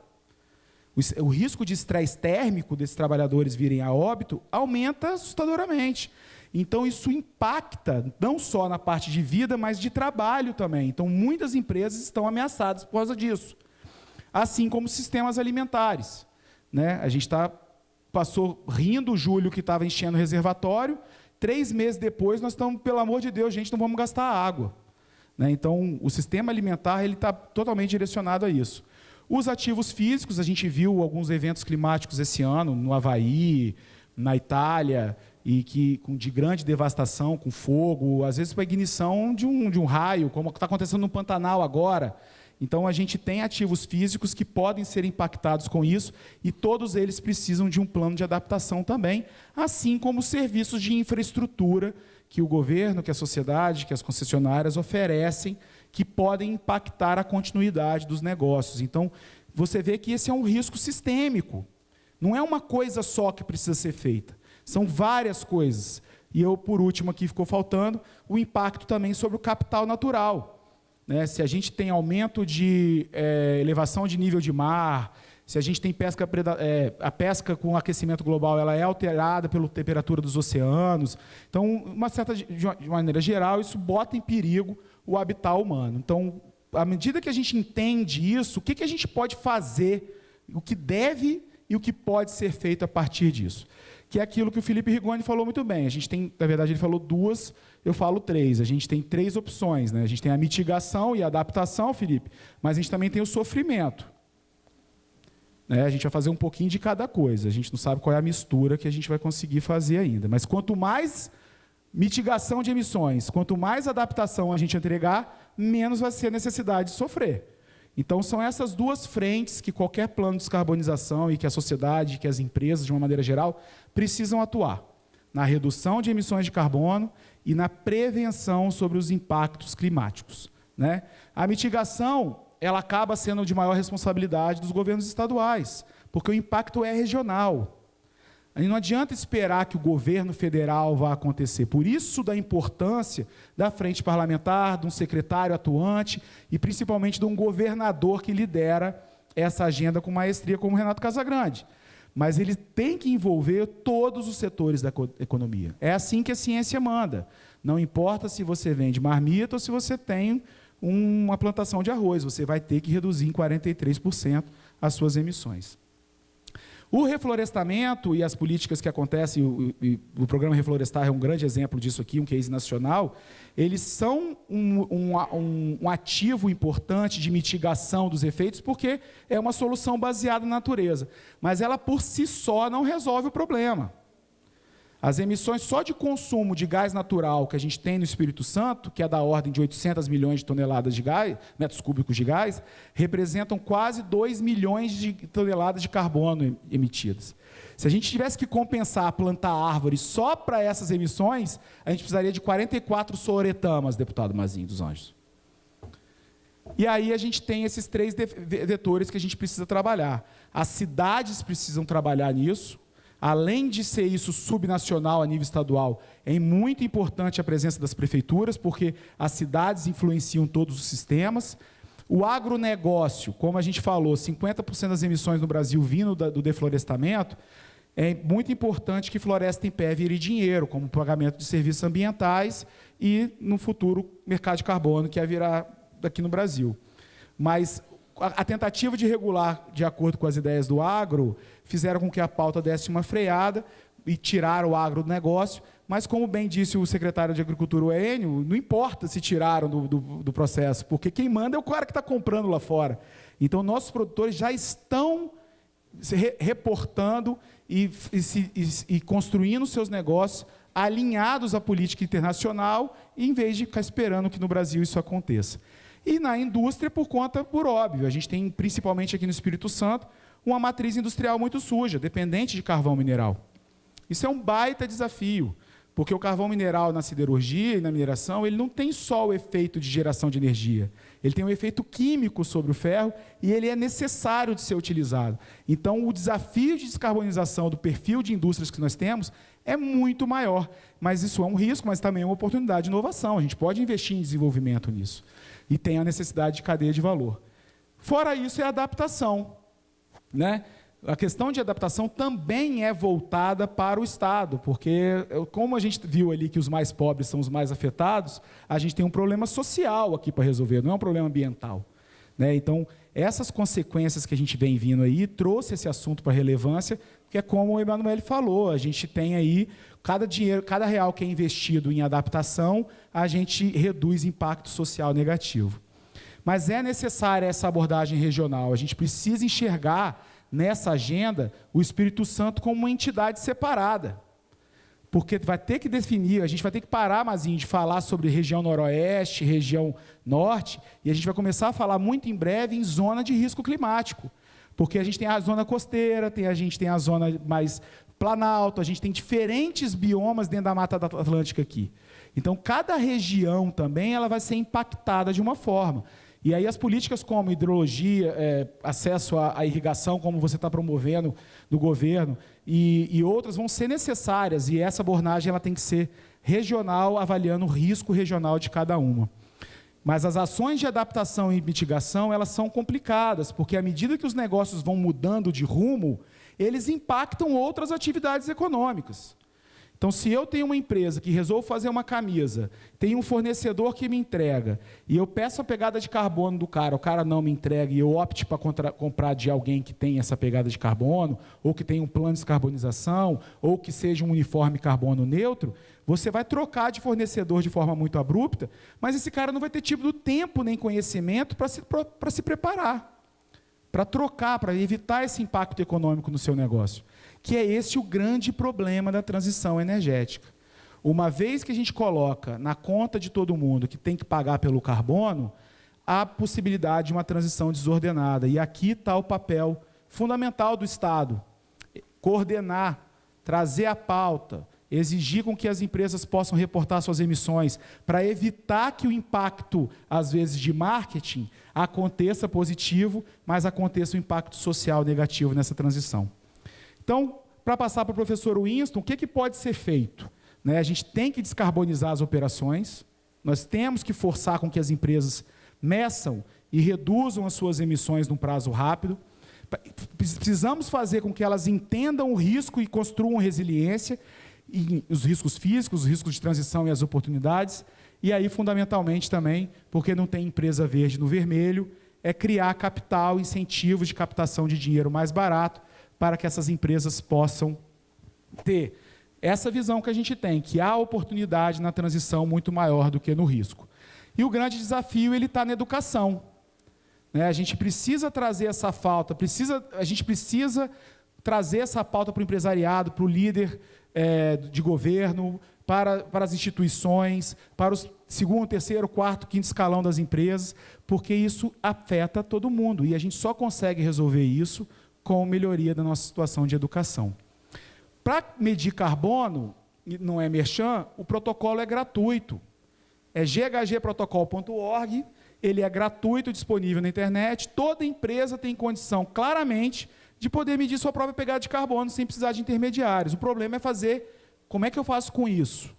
O risco de estresse térmico desses trabalhadores virem a óbito aumenta assustadoramente. Então, isso impacta não só na parte de vida, mas de trabalho também. Então, muitas empresas estão ameaçadas por causa disso. Assim como sistemas alimentares, né? A gente passou rindo o julho que estava enchendo o reservatório, 3 meses depois nós estamos, pelo amor de Deus, gente, não vamos gastar água. Né? Então, o sistema alimentar está totalmente direcionado a isso. Os ativos físicos, a gente viu alguns eventos climáticos esse ano, no Havaí, na Itália, e de grande devastação, com fogo, às vezes com a ignição de um raio, como está acontecendo no Pantanal agora. Então, a gente tem ativos físicos que podem ser impactados com isso, e todos eles precisam de um plano de adaptação também, assim como serviços de infraestrutura que o governo, que a sociedade, que as concessionárias oferecem, que podem impactar a continuidade dos negócios. Então, você vê que esse é um risco sistêmico. Não é uma coisa só que precisa ser feita. São várias coisas. E por último, aqui ficou faltando, o impacto também sobre o capital natural. Né? Se a gente tem aumento de elevação de nível de mar, se a gente tem a pesca com aquecimento global, ela é alterada pela temperatura dos oceanos. Então, de maneira geral, isso bota em perigo o habitat humano. Então, à medida que a gente entende isso, o que a gente pode fazer, o que deve e o que pode ser feito a partir disso? Que é aquilo que o Felipe Rigoni falou muito bem. A gente tem, na verdade, ele falou 2, eu falo 3. A gente tem 3 opções. Né? A gente tem a mitigação e a adaptação, Felipe, mas a gente também tem o sofrimento. Né? A gente vai fazer um pouquinho de cada coisa. A gente não sabe qual é a mistura que a gente vai conseguir fazer ainda. Mas quanto mais mitigação de emissões, quanto mais adaptação a gente entregar, menos vai ser a necessidade de sofrer. Então, são essas 2 frentes que qualquer plano de descarbonização e que a sociedade, que as empresas, de uma maneira geral, precisam atuar. Na redução de emissões de carbono e na prevenção sobre os impactos climáticos. Né? A mitigação, ela acaba sendo de maior responsabilidade dos governos estaduais, porque o impacto é regional. Aí não adianta esperar que o governo federal vá acontecer. Por isso da importância da frente parlamentar, de um secretário atuante e principalmente de um governador que lidera essa agenda com maestria, como o Renato Casagrande. Mas ele tem que envolver todos os setores da economia. É assim que a ciência manda. Não importa se você vende marmita ou se você tem uma plantação de arroz, você vai ter que reduzir em 43% as suas emissões. O reflorestamento e as políticas que acontecem, o programa Reflorestar é um grande exemplo disso aqui, um case nacional, eles são um ativo importante de mitigação dos efeitos, porque é uma solução baseada na natureza. Mas ela, por si só, não resolve o problema. As emissões só de consumo de gás natural que a gente tem no Espírito Santo, que é da ordem de 800 milhões de toneladas de gás, metros cúbicos de gás, representam quase 2 milhões de toneladas de carbono emitidas. Se a gente tivesse que compensar plantar árvores só para essas emissões, a gente precisaria de 44 sooretamas, deputado Mazinho dos Anjos. E aí a gente tem esses 3 vetores que a gente precisa trabalhar. As cidades precisam trabalhar nisso. Além de ser isso subnacional a nível estadual, é muito importante a presença das prefeituras, porque as cidades influenciam todos os sistemas. O agronegócio, como a gente falou, 50% das emissões no Brasil vindo do deflorestamento, é muito importante que Floresta em Pé vire dinheiro, como pagamento de serviços ambientais e, no futuro, mercado de carbono, que vai virar daqui no Brasil. Mas a tentativa de regular de acordo com as ideias do agro fizeram com que a pauta desse uma freada e tiraram o agro do negócio, mas como bem disse o secretário de Agricultura, o Enio, não importa se tiraram do processo, porque quem manda é o cara que está comprando lá fora. Então, nossos produtores já estão reportando e construindo seus negócios alinhados à política internacional, em vez de ficar esperando que no Brasil isso aconteça. E na indústria, por óbvio, a gente tem, principalmente aqui no Espírito Santo, uma matriz industrial muito suja, dependente de carvão mineral. Isso é um baita desafio, porque o carvão mineral na siderurgia e na mineração, ele não tem só o efeito de geração de energia, ele tem um efeito químico sobre o ferro e ele é necessário de ser utilizado. Então, o desafio de descarbonização do perfil de indústrias que nós temos é muito maior, mas isso é um risco, mas também é uma oportunidade de inovação. A gente pode investir em desenvolvimento nisso. E tem a necessidade de cadeia de valor. Fora isso, é a adaptação, né? A questão de adaptação também é voltada para o Estado, porque, como a gente viu ali que os mais pobres são os mais afetados, a gente tem um problema social aqui para resolver, não é um problema ambiental, né? Então, essas consequências que a gente vem vindo aí, trouxe esse assunto para relevância, que é como o Emanuele falou, a gente tem aí, cada real que é investido em adaptação, a gente reduz impacto social negativo. Mas é necessária essa abordagem regional, a gente precisa enxergar nessa agenda o Espírito Santo como uma entidade separada, porque vai ter que definir, a gente vai ter que parar, Mazinho, de falar sobre região noroeste, região norte, e a gente vai começar a falar muito em breve em zona de risco climático, porque a gente tem a zona costeira, a gente tem a zona mais planalto, a gente tem diferentes biomas dentro da Mata Atlântica aqui. Então, cada região também ela vai ser impactada de uma forma. E aí as políticas como hidrologia, acesso à irrigação, como você está promovendo no governo, e outras vão ser necessárias, e essa abordagem ela tem que ser regional, avaliando o risco regional de cada uma. Mas as ações de adaptação e mitigação, elas são complicadas, porque à medida que os negócios vão mudando de rumo, eles impactam outras atividades econômicas. Então, se eu tenho uma empresa que resolve fazer uma camisa, tem um fornecedor que me entrega, e eu peço a pegada de carbono do cara, o cara não me entrega, e eu opte para comprar de alguém que tem essa pegada de carbono, ou que tem um plano de descarbonização, ou que seja um uniforme carbono neutro, você vai trocar de fornecedor de forma muito abrupta, mas esse cara não vai ter tido tempo nem conhecimento para se preparar, para trocar, para evitar esse impacto econômico no seu negócio. Que é esse o grande problema da transição energética. Uma vez que a gente coloca na conta de todo mundo que tem que pagar pelo carbono, há possibilidade de uma transição desordenada. E aqui está o papel fundamental do Estado: coordenar, trazer a pauta, exigir com que as empresas possam reportar suas emissões, para evitar que o impacto, às vezes, de marketing aconteça positivo, mas aconteça um impacto social negativo nessa transição. Então, para passar para o professor Winston, o que pode ser feito? Né, a gente tem que descarbonizar as operações, nós temos que forçar com que as empresas meçam e reduzam as suas emissões num prazo rápido. Precisamos fazer com que elas entendam o risco e construam resiliência, e os riscos físicos, os riscos de transição e as oportunidades. E aí, fundamentalmente também, porque não tem empresa verde no vermelho, é criar capital, incentivos de captação de dinheiro mais barato, para que essas empresas possam ter essa visão que a gente tem, que há oportunidade na transição muito maior do que no risco. E o grande desafio está na educação. Né? A gente precisa trazer essa pauta, a gente precisa trazer essa pauta para o empresariado, para o líder de governo, para as instituições, para os segundo, terceiro, quarto, quinto escalão das empresas, porque isso afeta todo mundo. E a gente só consegue resolver isso com melhoria da nossa situação de educação. Para medir carbono, não é merchan, o protocolo é gratuito. É ghgprotocol.org, ele é gratuito, disponível na internet, toda empresa tem condição, claramente, de poder medir sua própria pegada de carbono sem precisar de intermediários. O problema é fazer, como é que eu faço com isso?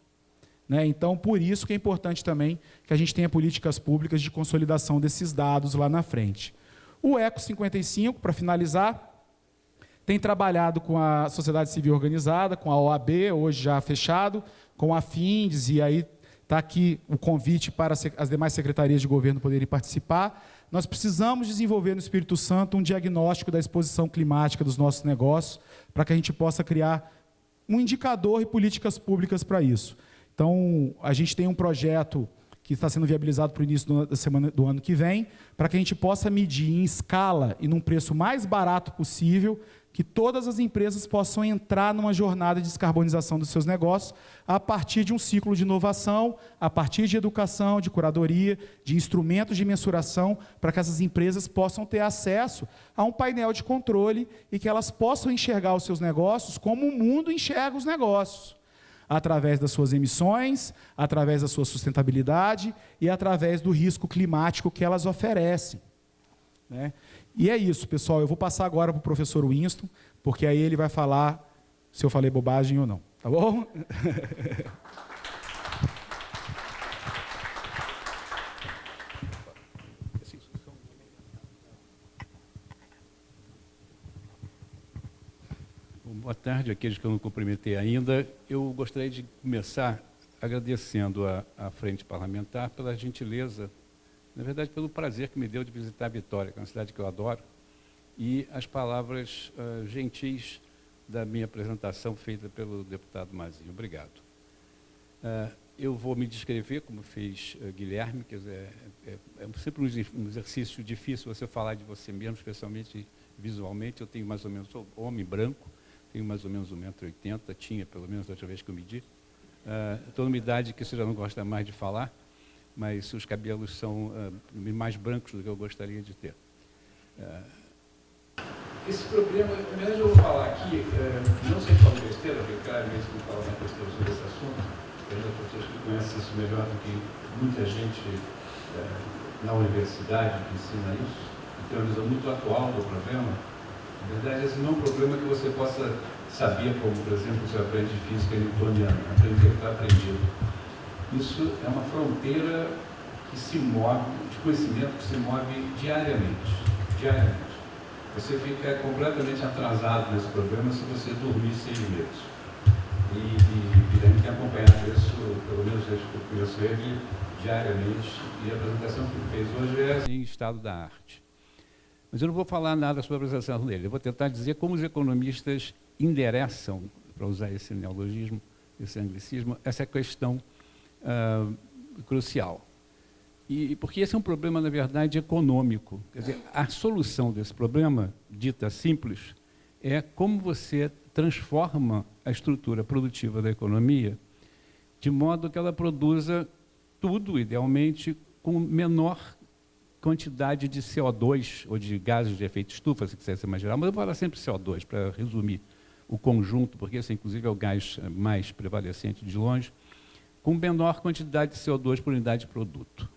Né? Então, por isso que é importante também que a gente tenha políticas públicas de consolidação desses dados lá na frente. O ECO 55, para finalizar, tem trabalhado com a sociedade civil organizada, com a OAB, hoje já fechado, com a FINDES, e aí está aqui o convite para as demais secretarias de governo poderem participar. Nós precisamos desenvolver no Espírito Santo um diagnóstico da exposição climática dos nossos negócios, para que a gente possa criar um indicador e políticas públicas para isso. Então, a gente tem um projeto que está sendo viabilizado para o início do ano que vem, para que a gente possa medir em escala e num preço mais barato possível, que todas as empresas possam entrar numa jornada de descarbonização dos seus negócios a partir de um ciclo de inovação, a partir de educação, de curadoria, de instrumentos de mensuração, para que essas empresas possam ter acesso a um painel de controle e que elas possam enxergar os seus negócios como o mundo enxerga os negócios, através das suas emissões, através da sua sustentabilidade e através do risco climático que elas oferecem. Né? E é isso, pessoal. Eu vou passar agora para o professor Winston, porque aí ele vai falar se eu falei bobagem ou não. Tá bom? Boa tarde, aqueles que eu não cumprimentei ainda. Eu gostaria de começar agradecendo à Frente Parlamentar pela gentileza, na verdade, pelo prazer que me deu de visitar Vitória, que é uma cidade que eu adoro, e as palavras gentis da minha apresentação feita pelo deputado Mazinho. Obrigado. Eu vou me descrever, como fez Guilherme, quer dizer, é sempre um exercício difícil você falar de você mesmo, especialmente visualmente. Eu tenho mais ou menos, sou homem branco, tenho mais ou menos 1,80 m, tinha pelo menos da outra vez que eu medi. Estou numa idade que você já não gosta mais de falar, mas os cabelos são mais brancos do que eu gostaria de ter. Esse problema, na verdade eu vou falar aqui, não sei se falo besteira, porque claramente não falo mais besteira sobre esse assunto, tem pessoas que conhecem isso melhor do que muita gente na universidade que ensina isso, que tem uma visão muito atual do problema. Na verdade, esse não é um problema que você possa saber, como, por exemplo, você aprende física newtoniana, aprender o que está aprendido. Isso é uma fronteira que se move, de conhecimento que se move diariamente. Você fica completamente atrasado nesse problema se você dormir 6 meses. E Guilherme tem acompanhado isso, pelo menos desde que eu conheço ele, diariamente, e a apresentação que ele fez hoje é em estado da arte. Mas eu não vou falar nada sobre a apresentação dele, eu vou tentar dizer como os economistas endereçam, para usar esse neologismo, esse anglicismo, essa questão crucial. E porque esse é um problema, na verdade, econômico. Quer dizer, a solução desse problema, dita simples, é como você transforma a estrutura produtiva da economia de modo que ela produza tudo, idealmente, com menor quantidade de CO2 ou de gases de efeito estufa, se quiser ser mais geral, mas eu vou falar sempre CO2, para resumir o conjunto, porque esse, inclusive, é o gás mais prevalecente de longe, com menor quantidade de CO2 por unidade de produto.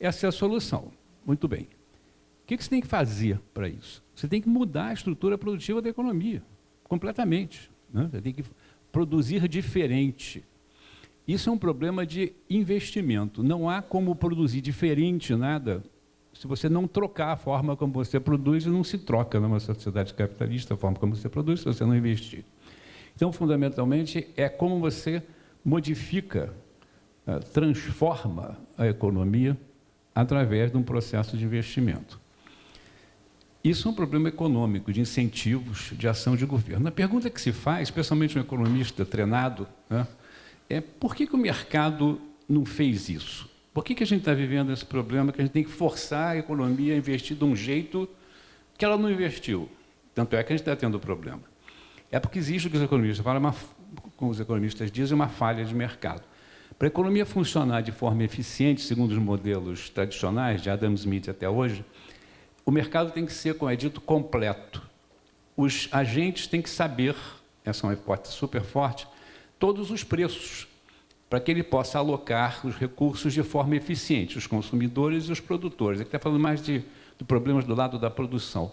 Essa é a solução. Muito bem. O que você tem que fazer para isso? Você tem que mudar a estrutura produtiva da economia, completamente. Né? Você tem que produzir diferente. Isso é um problema de investimento. Não há como produzir diferente nada se você não trocar a forma como você produz, e não se troca numa sociedade capitalista a forma como você produz se você não investir. Então, fundamentalmente, é como você modifica, transforma a economia através de um processo de investimento. Isso é um problema econômico, de incentivos, de ação de governo. A pergunta que se faz, especialmente um economista treinado, né, é por que o mercado não fez isso? Por que a gente está vivendo esse problema que a gente tem que forçar a economia a investir de um jeito que ela não investiu? Tanto é que a gente está tendo problema. É porque existe o que os economistas falam, como os economistas dizem, uma falha de mercado. Para a economia funcionar de forma eficiente, segundo os modelos tradicionais, de Adam Smith até hoje, o mercado tem que ser, como é dito, completo. Os agentes têm que saber, essa é uma hipótese super forte, todos os preços, para que ele possa alocar os recursos de forma eficiente, os consumidores e os produtores. Aqui está falando mais de problemas do lado da produção.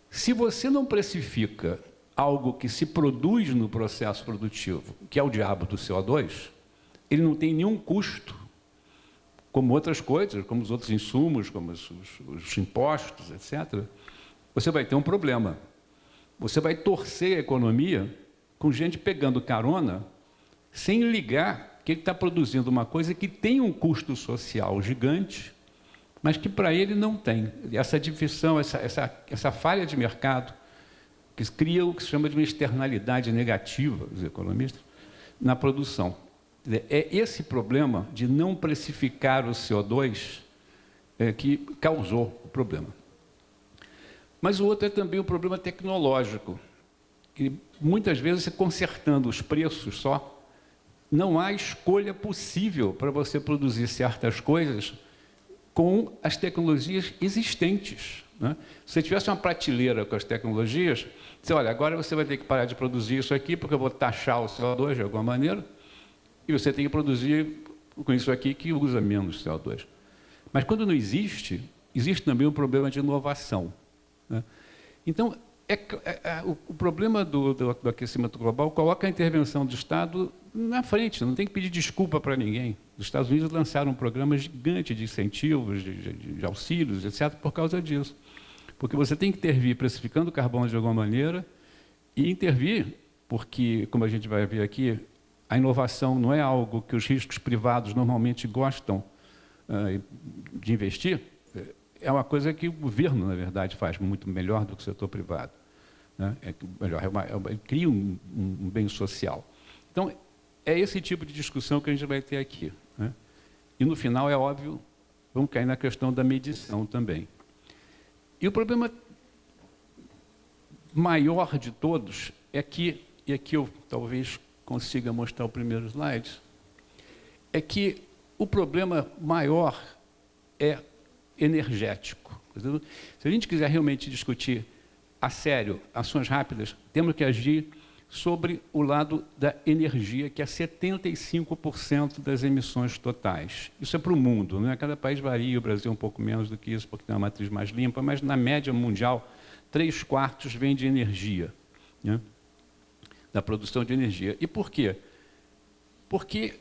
Se você não precifica algo que se produz no processo produtivo, que é o diabo do CO2, ele não tem nenhum custo, como outras coisas, como os outros insumos, como os impostos, etc., você vai ter um problema. Você vai torcer a economia com gente pegando carona sem ligar que ele está produzindo uma coisa que tem um custo social gigante, mas que para ele não tem. Essa divisão, essa falha de mercado, que cria o que se chama de uma externalidade negativa, os economistas, na produção. É esse problema de não precificar o CO2 que causou o problema. Mas o outro é também o problema tecnológico, que muitas vezes, consertando os preços só, não há escolha possível para você produzir certas coisas com as tecnologias existentes, né? Se você tivesse uma prateleira com as tecnologias, você olha, agora você vai ter que parar de produzir isso aqui, porque eu vou taxar o CO2 de alguma maneira, e você tem que produzir com isso aqui que usa menos CO2. Mas quando não existe, existe também um problema de inovação, né? Então, o problema do aquecimento global coloca a intervenção do Estado na frente, não tem que pedir desculpa para ninguém. Os Estados Unidos lançaram um programa gigante de incentivos, de auxílios, etc., por causa disso. Porque você tem que intervir precificando o carbono de alguma maneira e intervir, porque, como a gente vai ver aqui, a inovação não é algo que os riscos privados normalmente gostam de investir, é uma coisa que o governo, na verdade, faz muito melhor do que o setor privado, né? Cria um bem social. Então, é esse tipo de discussão que a gente vai ter aqui, né? E, no final, é óbvio, vamos cair na questão da medição também. E o problema maior de todos é que, e aqui eu talvez consiga mostrar o primeiro slide, é que o problema maior é energético. Se a gente quiser realmente discutir a sério ações rápidas, temos que agir sobre o lado da energia, que é 75% das emissões totais. Isso é para o mundo, né? Cada país varia, o Brasil um pouco menos do que isso, porque tem uma matriz mais limpa, mas na média mundial, 3/4 vem de energia, né? Da produção de energia. E por quê? Porque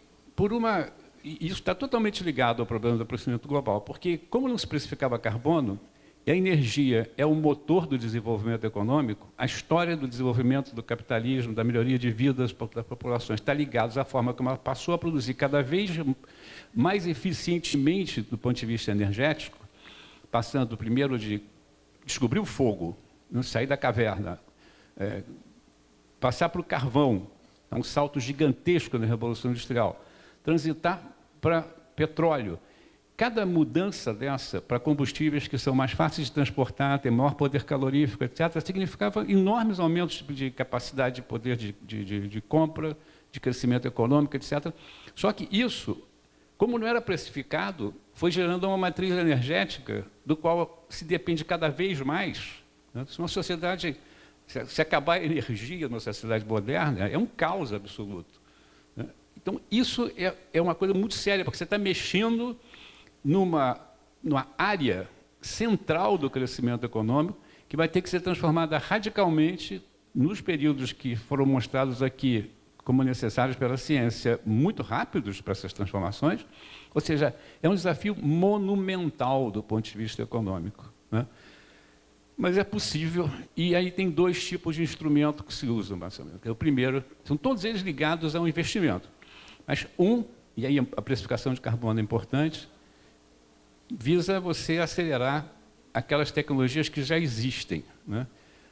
isso está totalmente ligado ao problema do aquecimento global, porque como não se precificava carbono, e a energia é o motor do desenvolvimento econômico, a história do desenvolvimento do capitalismo, da melhoria de vidas das populações, está ligada à forma como ela passou a produzir cada vez mais eficientemente do ponto de vista energético, passando primeiro de descobrir o fogo, sair da caverna, passar para o carvão, um salto gigantesco na Revolução Industrial, transitar para petróleo. Cada mudança dessa para combustíveis que são mais fáceis de transportar, têm maior poder calorífico, etc., significava enormes aumentos de capacidade de poder de compra, de crescimento econômico, etc. Só que isso, como não era precificado, foi gerando uma matriz energética do qual se depende cada vez mais, né? Se uma sociedade, se acabar a energia numa sociedade moderna, é um caos absoluto, né? Então, isso é uma coisa muito séria, porque você está mexendo numa área central do crescimento econômico que vai ter que ser transformada radicalmente nos períodos que foram mostrados aqui como necessários pela ciência, muito rápidos para essas transformações. Ou seja, é um desafio monumental do ponto de vista econômico, né? Mas é possível, e aí tem dois tipos de instrumento que se usam, basicamente. O primeiro, são todos eles ligados a um investimento, mas e aí a precificação de carbono é importante, visa você acelerar aquelas tecnologias que já existem, né?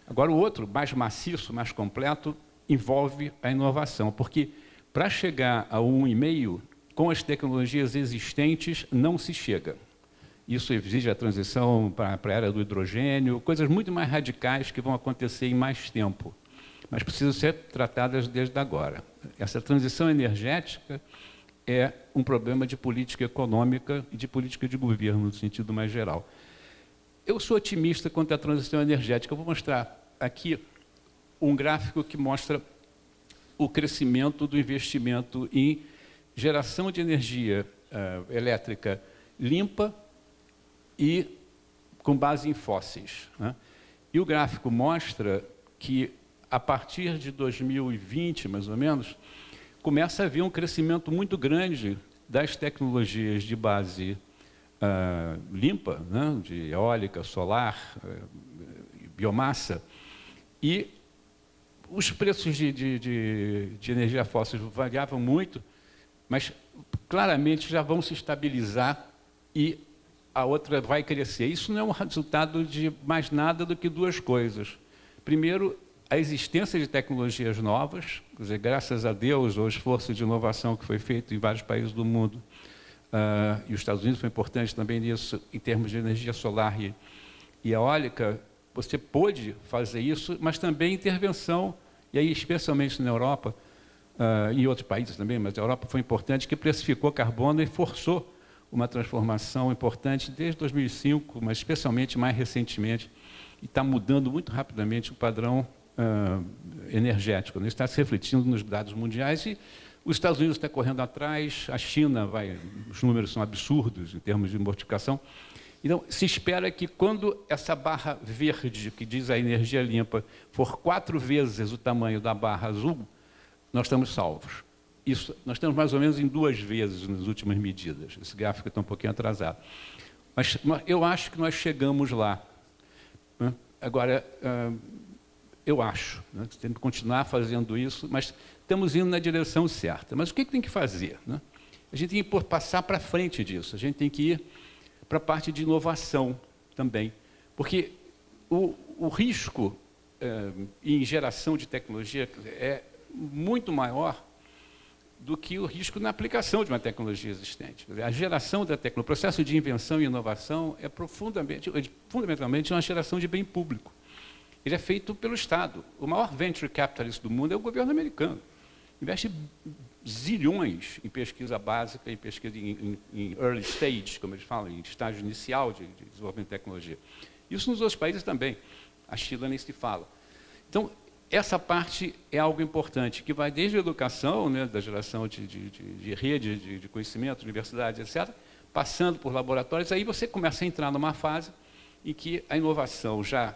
Agora, o outro, mais maciço, mais completo, envolve a inovação, porque para chegar a 1,5, com as tecnologias existentes, não se chega. Isso exige a transição para a era do hidrogênio, coisas muito mais radicais que vão acontecer em mais tempo, mas precisam ser tratadas desde agora. Essa transição energética é um problema de política econômica e de política de governo, no sentido mais geral. Eu sou otimista quanto à transição energética. Eu vou mostrar aqui um gráfico que mostra o crescimento do investimento em geração de energia elétrica limpa e com base em fósseis, né? E o gráfico mostra que, a partir de 2020, mais ou menos, começa a haver um crescimento muito grande das tecnologias de base limpa, né? De eólica, solar, biomassa, e os preços de energia fóssil variavam muito, mas claramente já vão se estabilizar e a outra vai crescer. Isso não é um resultado de mais nada do que duas coisas. Primeiro, a existência de tecnologias novas, quer dizer, graças a Deus, ao esforço de inovação que foi feito em vários países do mundo, e os Estados Unidos foi importante também nisso, em termos de energia solar e eólica, você pôde fazer isso, mas também intervenção, e aí especialmente na Europa, e em outros países também, mas a Europa foi importante, que precificou carbono e forçou uma transformação importante desde 2005, mas especialmente mais recentemente, e está mudando muito rapidamente o padrão energético. Isso está se refletindo nos dados mundiais e os Estados Unidos estão correndo atrás, a China os números são absurdos em termos de multiplicação. Então, se espera que quando essa barra verde, que diz a energia limpa, for 4 vezes o tamanho da barra azul, nós estamos salvos. Isso, nós estamos mais ou menos em 2 vezes nas últimas medidas. Esse gráfico está um pouquinho atrasado. Mas eu acho que nós chegamos lá, né? Agora, eu acho, né? Temos que continuar fazendo isso, mas estamos indo na direção certa. Mas o que tem que fazer, né? A gente tem que passar para frente disso, a gente tem que ir para a parte de inovação também, porque o risco em geração de tecnologia é muito maior do que o risco na aplicação de uma tecnologia existente. A geração da tecnologia, o processo de invenção e inovação é fundamentalmente uma geração de bem público. Ele é feito pelo Estado. O maior venture capitalist do mundo é o governo americano. Investe zilhões em pesquisa básica, em pesquisa em early stage, como eles falam, em estágio inicial de desenvolvimento de tecnologia. Isso nos outros países também. A China nem se fala. Então, essa parte é algo importante, que vai desde a educação, né, da geração de rede, de conhecimento, universidades, etc., passando por laboratórios, aí você começa a entrar numa fase em que a inovação já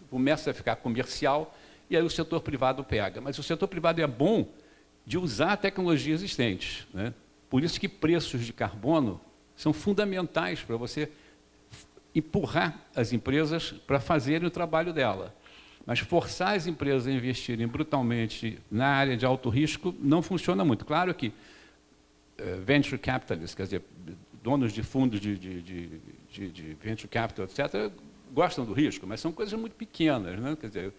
começa a ficar comercial, e aí o setor privado pega. Mas o setor privado é bom de usar a tecnologia existente, né? Por isso que preços de carbono são fundamentais para você empurrar as empresas para fazerem o trabalho dela. Mas forçar as empresas a investirem brutalmente na área de alto risco não funciona muito. Claro que venture capitalists, quer dizer, donos de fundos de venture capital, etc., gostam do risco, mas são coisas muito pequenas, né? Quer dizer,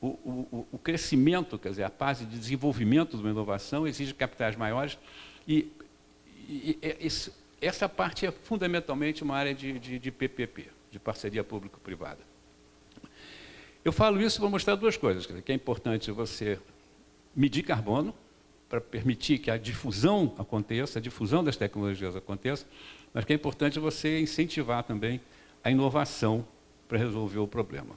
o crescimento, quer dizer, a fase de desenvolvimento de uma inovação exige capitais maiores e essa parte é fundamentalmente uma área de PPP, de parceria público-privada. Eu falo isso para mostrar duas coisas, quer dizer, que é importante você medir carbono para permitir que a difusão aconteça, a difusão das tecnologias aconteça, mas que é importante você incentivar também a inovação para resolver o problema.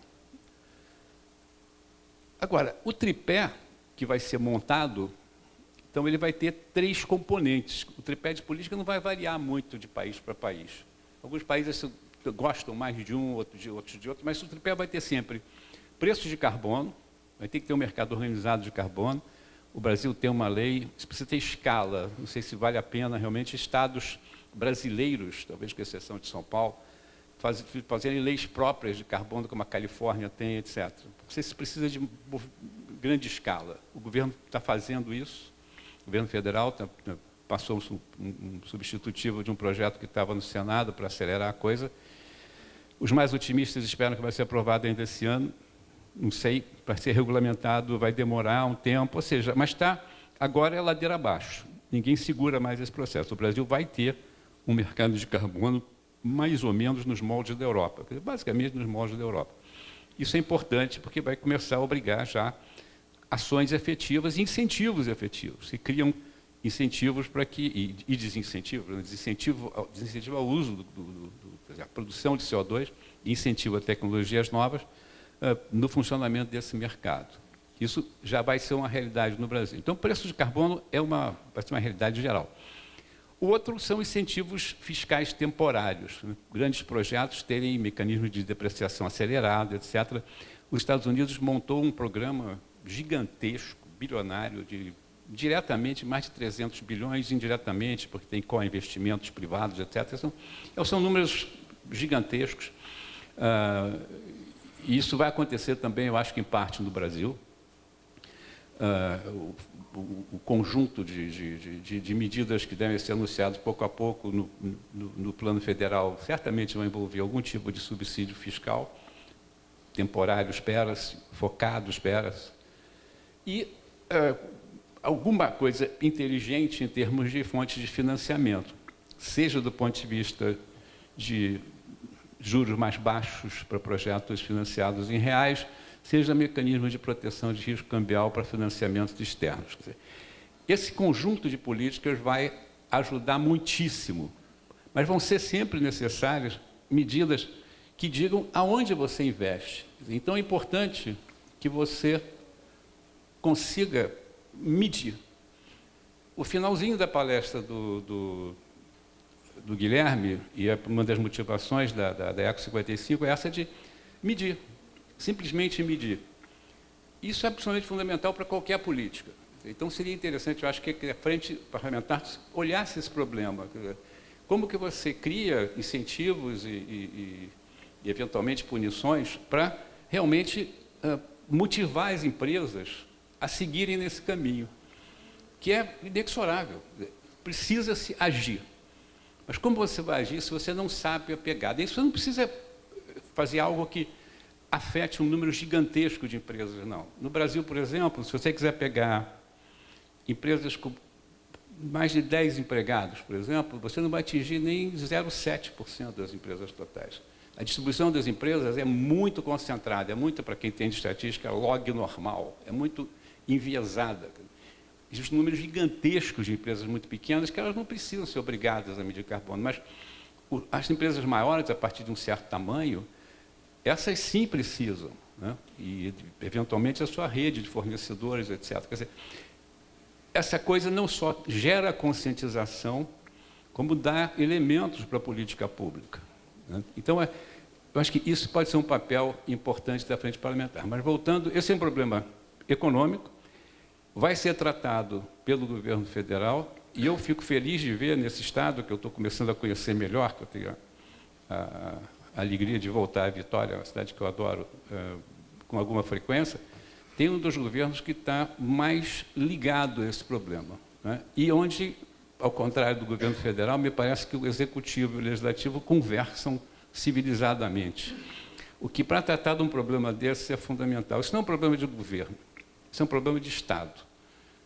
Agora, o tripé que vai ser montado, então ele vai ter 3 componentes. O tripé de política não vai variar muito de país para país. Alguns países gostam mais de um, outros de outro, mas o tripé vai ter sempre preços de carbono, vai ter que ter um mercado organizado de carbono. O Brasil tem uma lei, isso precisa ter escala, não sei se vale a pena realmente estados brasileiros, talvez com exceção de São Paulo, fazerem leis próprias de carbono, como a Califórnia tem, etc. Porque isso precisa de grande escala. O governo está fazendo isso, o governo federal passou um substitutivo de um projeto que estava no Senado para acelerar a coisa, Os mais otimistas esperam que vai ser aprovado ainda esse ano. Não sei, para ser regulamentado vai demorar um tempo, ou seja, mas agora é ladeira abaixo. Ninguém segura mais esse processo. O Brasil vai ter um mercado de carbono mais ou menos nos moldes da Europa, basicamente nos moldes da Europa. Isso é importante porque vai começar a obrigar já ações efetivas e incentivos efetivos. Se criam incentivos para que, e desincentivos, desincentivo ao uso, a produção de CO2 e incentivo a tecnologias novas no funcionamento desse mercado. Isso já vai ser uma realidade no Brasil. Então, o preço de carbono vai ser uma realidade geral. O outro são incentivos fiscais temporários, né? Grandes projetos terem mecanismos de depreciação acelerada, etc. Os Estados Unidos montou um programa gigantesco, bilionário, diretamente mais de 300 bilhões, indiretamente, porque tem co-investimentos privados, etc. São números gigantescos. E isso vai acontecer também, eu acho que em parte no Brasil. O conjunto de medidas que devem ser anunciadas pouco a pouco no plano federal certamente vão envolver algum tipo de subsídio fiscal, temporário, espera-se, focado, espera-se, e alguma coisa inteligente em termos de fontes de financiamento, seja do ponto de vista de juros mais baixos para projetos financiados em reais, seja mecanismo de proteção de risco cambial para financiamentos externos. Quer dizer, esse conjunto de políticas vai ajudar muitíssimo, mas vão ser sempre necessárias medidas que digam aonde você investe. Então, é importante que você consiga medir. O finalzinho da palestra do Guilherme, e uma das motivações da Eco 55 é essa de medir. Simplesmente medir. Isso é absolutamente fundamental para qualquer política. Então, seria interessante, eu acho que a frente parlamentar olhasse esse problema. Como que você cria incentivos e eventualmente, punições para realmente motivar as empresas a seguirem nesse caminho, que é inexorável. Precisa-se agir. Mas como você vai agir se você não sabe a pegada? E você não precisa fazer algo que afete um número gigantesco de empresas, não. No Brasil, por exemplo, se você quiser pegar empresas com mais de 10 empregados, por exemplo, você não vai atingir nem 0,7% das empresas totais. A distribuição das empresas é muito concentrada, é muito, para quem tem de estatística, log normal, é muito enviesada. Existem números gigantescos de empresas muito pequenas que elas não precisam ser obrigadas a medir carbono, mas as empresas maiores, a partir de um certo tamanho, essas sim precisam, né? E, eventualmente, a sua rede de fornecedores, etc. Quer dizer, essa coisa não só gera conscientização, como dá elementos para a política pública, né? Então, eu acho que isso pode ser um papel importante da frente parlamentar. Mas, voltando, esse é um problema econômico, vai ser tratado pelo governo federal, e eu fico feliz de ver nesse estado, que eu estou começando a conhecer melhor, que eu tenho a alegria de voltar à Vitória, uma cidade que eu adoro, com alguma frequência, tem um dos governos que está mais ligado a esse problema, né? E onde, ao contrário do governo federal, me parece que o executivo e o legislativo conversam civilizadamente. O que, para tratar de um problema desse, é fundamental. Isso não é um problema de governo, isso é um problema de Estado.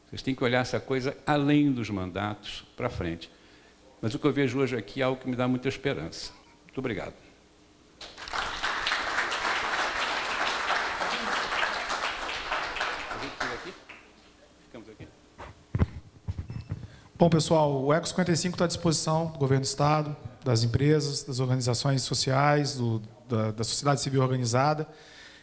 Vocês têm que olhar essa coisa além dos mandatos para frente. Mas o que eu vejo hoje aqui é algo que me dá muita esperança. Muito obrigado. Bom, pessoal, o Eco 55 está à disposição do governo do Estado, das empresas, das organizações sociais, da sociedade civil organizada.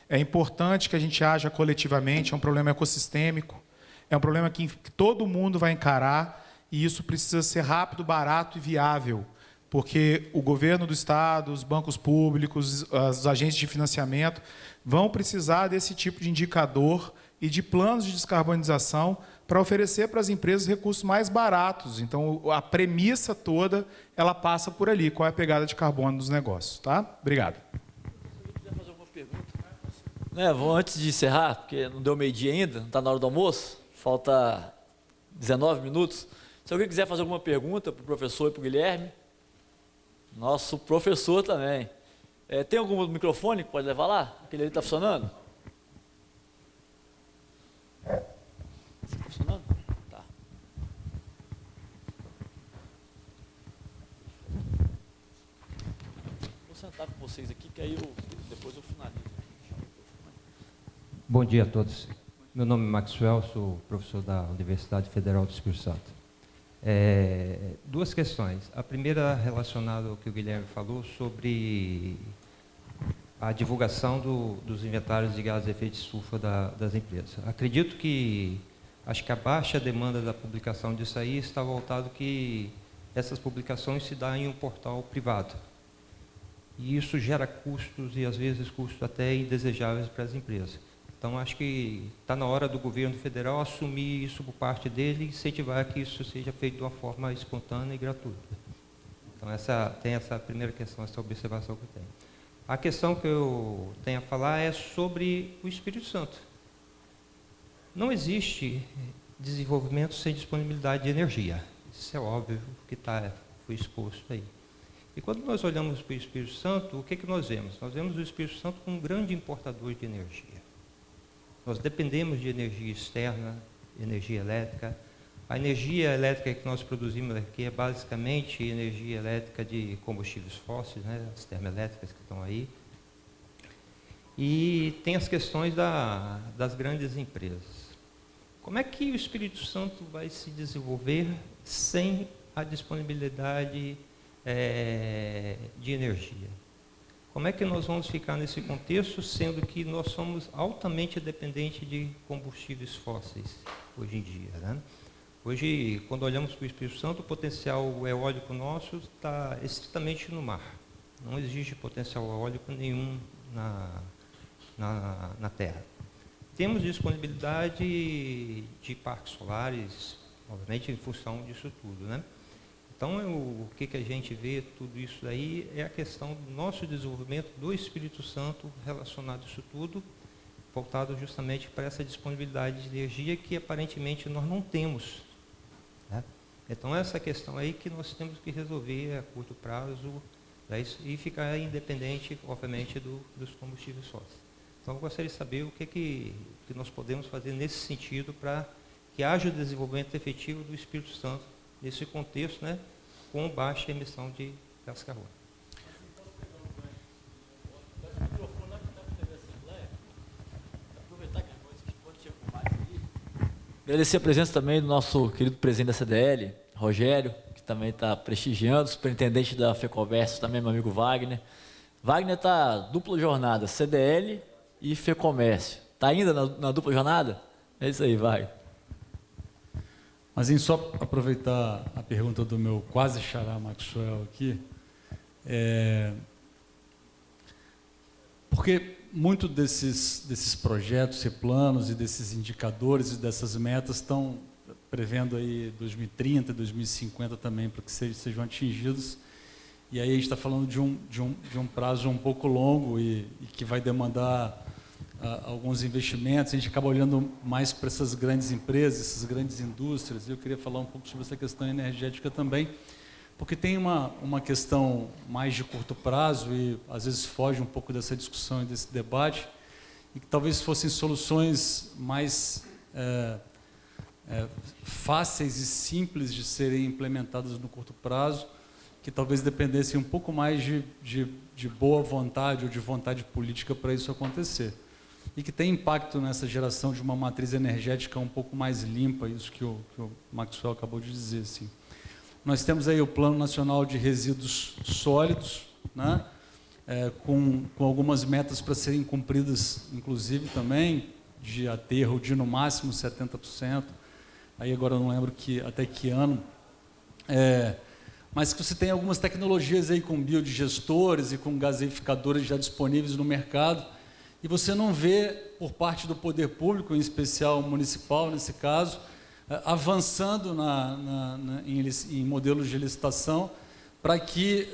É importante que a gente haja coletivamente, é um problema ecossistêmico, é um problema que todo mundo vai encarar, e isso precisa ser rápido, barato e viável, porque o governo do Estado, os bancos públicos, os agentes de financiamento vão precisar desse tipo de indicador e de planos de descarbonização para oferecer para as empresas recursos mais baratos. Então, a premissa toda, ela passa por ali, qual é a pegada de carbono dos negócios. Tá? Obrigado. Vou, antes de encerrar, porque não deu meio-dia ainda, não está na hora do almoço, falta 19 minutos. Se alguém quiser fazer alguma pergunta para o professor e para o Guilherme, nosso professor também. Tem algum microfone que pode levar lá? Aquele ali está funcionando? Está funcionando? Tá. Vou sentar com vocês aqui, que aí depois eu finalizo. Bom dia a todos. Meu nome é Maxwell, sou professor da Universidade Federal do Espírito Santo. Duas questões. A primeira relacionada ao que o Guilherme falou sobre a divulgação dos inventários de gases de efeito de estufa das empresas. Acredito que, acho que a baixa demanda da publicação disso aí está voltado que essas publicações se dão em um portal privado. E isso gera custos e, às vezes, custos até indesejáveis para as empresas. Então, acho que está na hora do governo federal assumir isso por parte dele e incentivar que isso seja feito de uma forma espontânea e gratuita. Então, tem essa primeira questão, essa observação que eu tenho. A questão que eu tenho a falar é sobre o Espírito Santo. Não existe desenvolvimento sem disponibilidade de energia. Isso é óbvio que foi exposto aí. E quando nós olhamos para o Espírito Santo, o que nós vemos? Nós vemos o Espírito Santo como um grande importador de energia. Nós dependemos de energia externa, energia elétrica. A energia elétrica que nós produzimos aqui é basicamente energia elétrica de combustíveis fósseis, né, as termoelétricas que estão aí. E tem as questões das grandes empresas. Como é que o Espírito Santo vai se desenvolver sem a disponibilidade de energia? Como é que nós vamos ficar nesse contexto, sendo que nós somos altamente dependentes de combustíveis fósseis hoje em dia, né? Hoje, quando olhamos para o Espírito Santo, o potencial eólico nosso está estritamente no mar. Não existe potencial eólico nenhum na Terra. Temos disponibilidade de parques solares, obviamente, em função disso tudo, né? Então, o que a gente vê, tudo isso aí, é a questão do nosso desenvolvimento do Espírito Santo relacionado a isso tudo, voltado justamente para essa disponibilidade de energia que, aparentemente, nós não temos, né? Então, essa questão aí que nós temos que resolver a curto prazo, né, e ficar independente, obviamente, dos combustíveis fósseis. Então, eu gostaria de saber o que nós podemos fazer nesse sentido para que haja o desenvolvimento efetivo do Espírito Santo nesse contexto, né, com baixa emissão de gás carbônico. Agradecer a presença também do nosso querido presidente da CDL, Rogério, que também está prestigiando, superintendente da FEComércio, também meu amigo Wagner. Wagner está dupla jornada, CDL e FEComércio. Está ainda na dupla jornada? É isso aí, Wagner. Mas em só aproveitar a pergunta do meu quase xará Maxwell aqui, porque muito desses projetos e planos e desses indicadores e dessas metas estão prevendo aí 2030, 2050 também para que sejam atingidos. E aí a gente está falando de um prazo um pouco longo e que vai demandar alguns investimentos. A gente acaba olhando mais para essas grandes empresas, essas grandes indústrias. Eu queria falar um pouco sobre essa questão energética também, porque tem uma questão mais de curto prazo e às vezes foge um pouco dessa discussão e desse debate, e que talvez fossem soluções mais fáceis e simples de serem implementadas no curto prazo, que talvez dependessem um pouco mais de boa vontade ou de vontade política para isso acontecer. E que tem impacto nessa geração de uma matriz energética um pouco mais limpa, isso que o Maxwell acabou de dizer. Assim. Nós temos aí o Plano Nacional de Resíduos Sólidos, né? Com algumas metas para serem cumpridas, inclusive também, de aterro de no máximo 70%. Aí agora eu não lembro até que ano. Mas que você tem algumas tecnologias aí com biodigestores e com gaseificadores já disponíveis no mercado, e você não vê, por parte do poder público, em especial municipal, nesse caso, avançando em modelos de licitação para que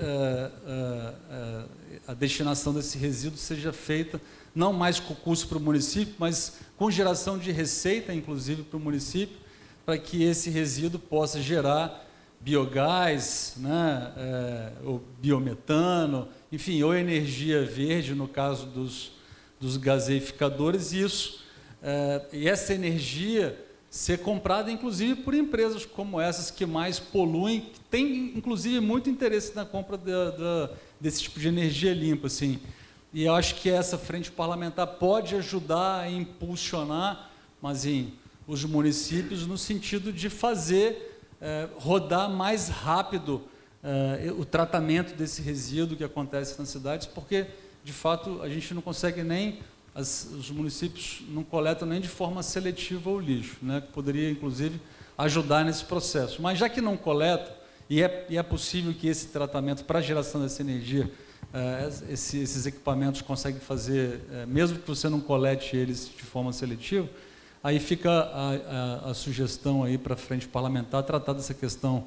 a destinação desse resíduo seja feita não mais com custo para o município, mas com geração de receita, inclusive, para o município, para que esse resíduo possa gerar biogás, né, ou biometano, enfim, ou energia verde, no caso dos gaseificadores, e essa energia ser comprada, inclusive, por empresas como essas que mais poluem, que têm, inclusive, muito interesse na compra desse tipo de energia limpa. Assim. E eu acho que essa frente parlamentar pode ajudar a impulsionar, mas os municípios no sentido de fazer rodar mais rápido o tratamento desse resíduo que acontece nas cidades, porque, de fato, a gente não consegue nem... os municípios não coletam nem de forma seletiva o lixo, né, que poderia, inclusive, ajudar nesse processo. Mas, já que não coleta, e é possível que esse tratamento para a geração dessa energia, esses equipamentos conseguem fazer, mesmo que você não colete eles de forma seletiva, aí fica a sugestão aí para a frente parlamentar tratar dessa questão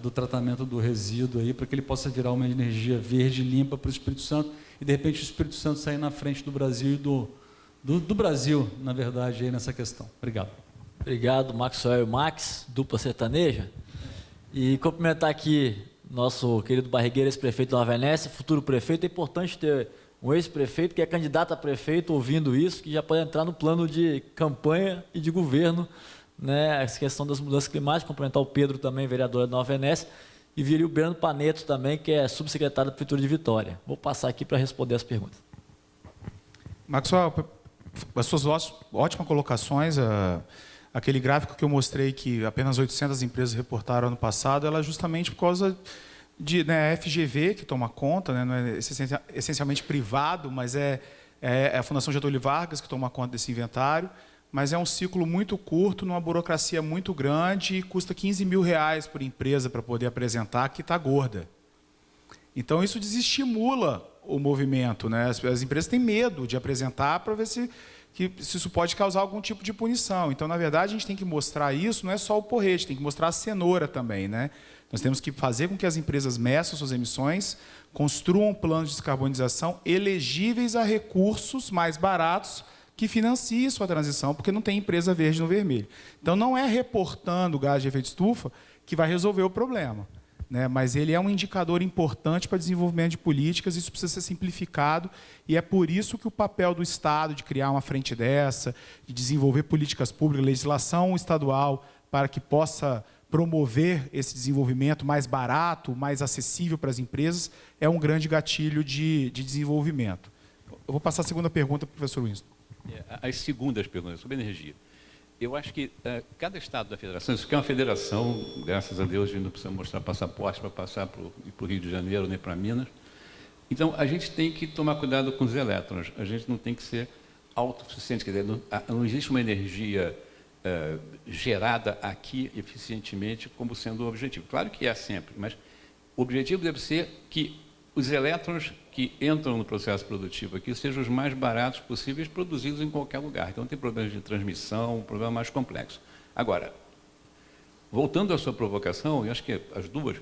do tratamento do resíduo aí, para que ele possa virar uma energia verde limpa para o Espírito Santo, e de repente o Espírito Santo sair na frente do Brasil e do Brasil, na verdade, aí nessa questão. Obrigado. Obrigado, Maxwell e Max, dupla sertaneja. E cumprimentar aqui nosso querido Barrigueira, ex-prefeito da Nova Venécia, futuro prefeito. É importante ter um ex-prefeito que é candidato a prefeito ouvindo isso, que já pode entrar no plano de campanha e de governo, né, essa questão das mudanças climáticas. Cumprimentar o Pedro também, vereador da Nova Venécia, e viria o Breno Paneto também, que é subsecretário da Prefeitura de Vitória. Vou passar aqui para responder as perguntas. Maxwell, as suas ótimas colocações, aquele gráfico que eu mostrei que apenas 800 empresas reportaram ano passado, ela é justamente por causa de a FGV que toma conta, né, não é essencialmente privado, mas é a Fundação Getúlio Vargas que toma conta desse inventário, mas é um ciclo muito curto, numa burocracia muito grande, e custa R$15 mil por empresa para poder apresentar, que está gorda. Então, isso desestimula o movimento, né? As empresas têm medo de apresentar para ver se isso pode causar algum tipo de punição. Então, na verdade, a gente tem que mostrar isso, não é só o porrete, tem que mostrar a cenoura também, né? Nós temos que fazer com que as empresas meçam suas emissões, construam planos de descarbonização elegíveis a recursos mais baratos que financie sua transição, porque não tem empresa verde no vermelho. Então, não é reportando o gás de efeito estufa que vai resolver o problema, né? Mas ele é um indicador importante para o desenvolvimento de políticas, isso precisa ser simplificado, e é por isso que o papel do Estado de criar uma frente dessa, de desenvolver políticas públicas, legislação estadual, para que possa promover esse desenvolvimento mais barato, mais acessível para as empresas, é um grande gatilho de desenvolvimento. Eu vou passar a segunda pergunta para o professor Winston. As segundas perguntas sobre energia. Eu acho que cada estado da federação, isso aqui é uma federação, graças a Deus, a gente não precisa mostrar passaporte para passar para o Rio de Janeiro, nem para Minas. Então, a gente tem que tomar cuidado com os elétrons. A gente não tem que ser autossuficiente. Quer dizer, não existe uma energia gerada aqui eficientemente como sendo o objetivo. Claro que é sempre, mas o objetivo deve ser que os elétrons que entram no processo produtivo aqui sejam os mais baratos possíveis, produzidos em qualquer lugar. Então, tem problemas de transmissão, um problema mais complexo. Agora, voltando à sua provocação, eu acho que as duas,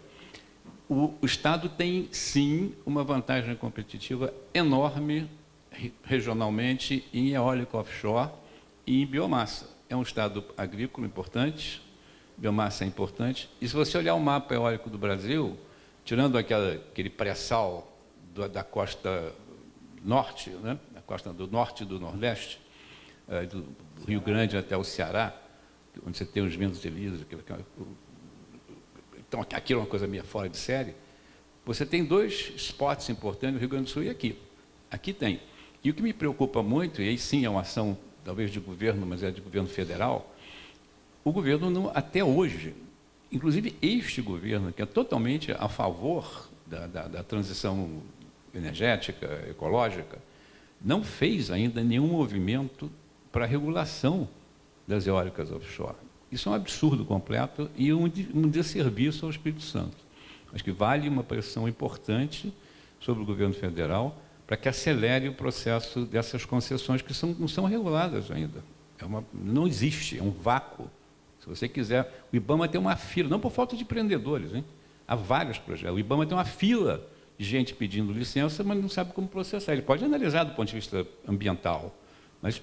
o Estado tem, sim, uma vantagem competitiva enorme regionalmente em eólico offshore e em biomassa. É um Estado agrícola importante, biomassa é importante, e se você olhar o mapa eólico do Brasil, tirando aquele pré-sal da costa norte, né? Da costa do norte e do nordeste, do Rio Grande até o Ceará, onde você tem os ventos de Elisa, então aquilo é uma coisa meio fora de série, você tem dois spots importantes no Rio Grande do Sul e aqui. Aqui tem. E o que me preocupa muito, e aí sim é uma ação talvez de governo, mas é de governo federal, o governo não, até hoje, inclusive este governo, que é totalmente a favor da transição energética, ecológica, não fez ainda nenhum movimento para a regulação das eólicas offshore. Isso é um absurdo completo e um desserviço ao Espírito Santo. Acho que vale uma pressão importante sobre o governo federal para que acelere o processo dessas concessões que não são reguladas ainda. Não existe, é um vácuo. Se você quiser, o IBAMA tem uma fila, não por falta de empreendedores, hein? Há vários projetos. O IBAMA tem uma fila de gente pedindo licença, mas não sabe como processar. Ele pode analisar do ponto de vista ambiental, mas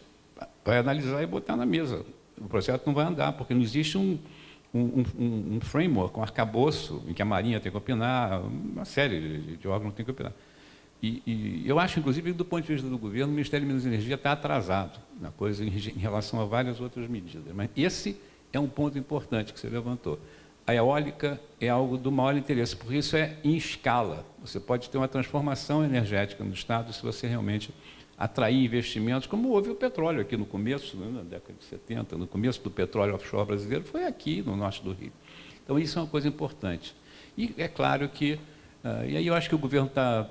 vai analisar e botar na mesa. O processo não vai andar, porque não existe um framework, um arcabouço, em que a Marinha tem que opinar, uma série de órgãos tem que opinar. E eu acho, inclusive, do ponto de vista do governo, o Ministério de Minas e Energia está atrasado na coisa em relação a várias outras medidas. Mas esse é um ponto importante que você levantou. A eólica é algo do maior interesse, porque isso é em escala. Você pode ter uma transformação energética no Estado se você realmente atrair investimentos, como houve o petróleo aqui no começo, né, na década de 70, no começo do petróleo offshore brasileiro, foi aqui no norte do Rio. Então, isso é uma coisa importante. E é claro que, e aí eu acho que o governo está,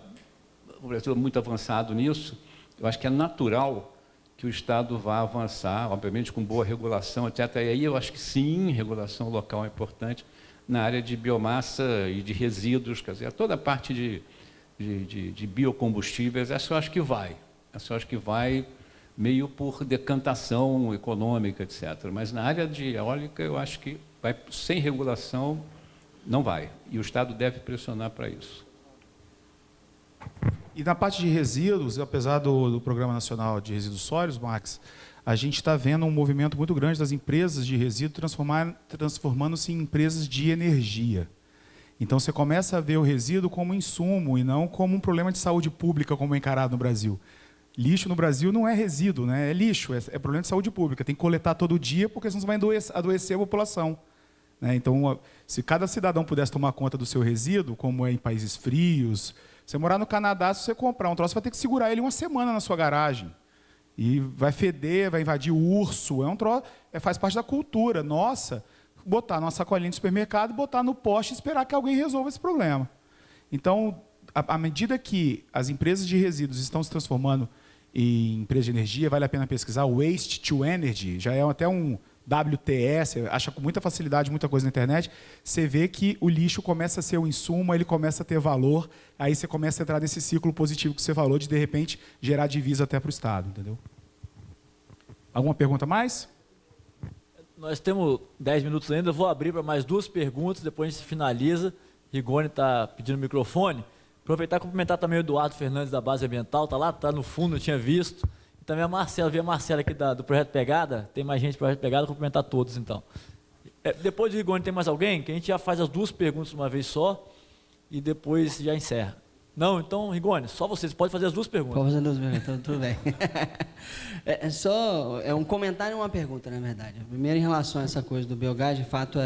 o Brasil é muito avançado nisso, eu acho que é natural que o Estado vá avançar, obviamente com boa regulação, etc. E aí eu acho que sim, regulação local é importante, na área de biomassa e de resíduos, quer dizer, toda a parte de biocombustíveis, essa eu acho que vai. Essa eu acho que vai meio por decantação econômica, etc. Mas na área de eólica, eu acho que vai, sem regulação, não vai. E o Estado deve pressionar para isso. E na parte de resíduos, apesar do Programa Nacional de Resíduos Sólidos, Max, a gente está vendo um movimento muito grande das empresas de resíduo transformando-se em empresas de energia. Então, você começa a ver o resíduo como insumo e não como um problema de saúde pública, como é encarado no Brasil. Lixo no Brasil não é resíduo, né? É lixo, é problema de saúde pública. Tem que coletar todo dia, porque senão vai adoecer a população. Né? Então, se cada cidadão pudesse tomar conta do seu resíduo, como é em países frios, você morar no Canadá, se você comprar um troço, você vai ter que segurar ele uma semana na sua garagem. E vai feder, vai invadir o urso. É um troço, faz parte da cultura nossa, botar numa sacolinha de supermercado, botar no poste e esperar que alguém resolva esse problema. Então, à medida que as empresas de resíduos estão se transformando em empresas de energia, vale a pena pesquisar, Waste to Energy, já é até um WTS, acha com muita facilidade muita coisa na internet, você vê que o lixo começa a ser um insumo, ele começa a ter valor, aí você começa a entrar nesse ciclo positivo que você falou, de repente, gerar divisa até para o Estado, entendeu? Alguma pergunta mais? Nós temos 10 minutos ainda, eu vou abrir para mais 2 perguntas, depois a gente finaliza. Rigoni está pedindo o microfone. Aproveitar e cumprimentar também o Eduardo Fernandes, da Base Ambiental, está lá, está no fundo, eu tinha visto. E também a Marcela, vi a Marcela aqui do Projeto Pegada, tem mais gente do Projeto Pegada, cumprimentar todos, então. Depois do Rigoni, tem mais alguém? Que a gente já faz as 2 perguntas de uma vez só e depois já encerra. Não, então, Rigoni, só vocês podem fazer as 2 perguntas. Pode fazer 2 perguntas, então, tudo bem. É um comentário e uma pergunta, na verdade. Primeiro, em relação a essa coisa do biogás, de fato,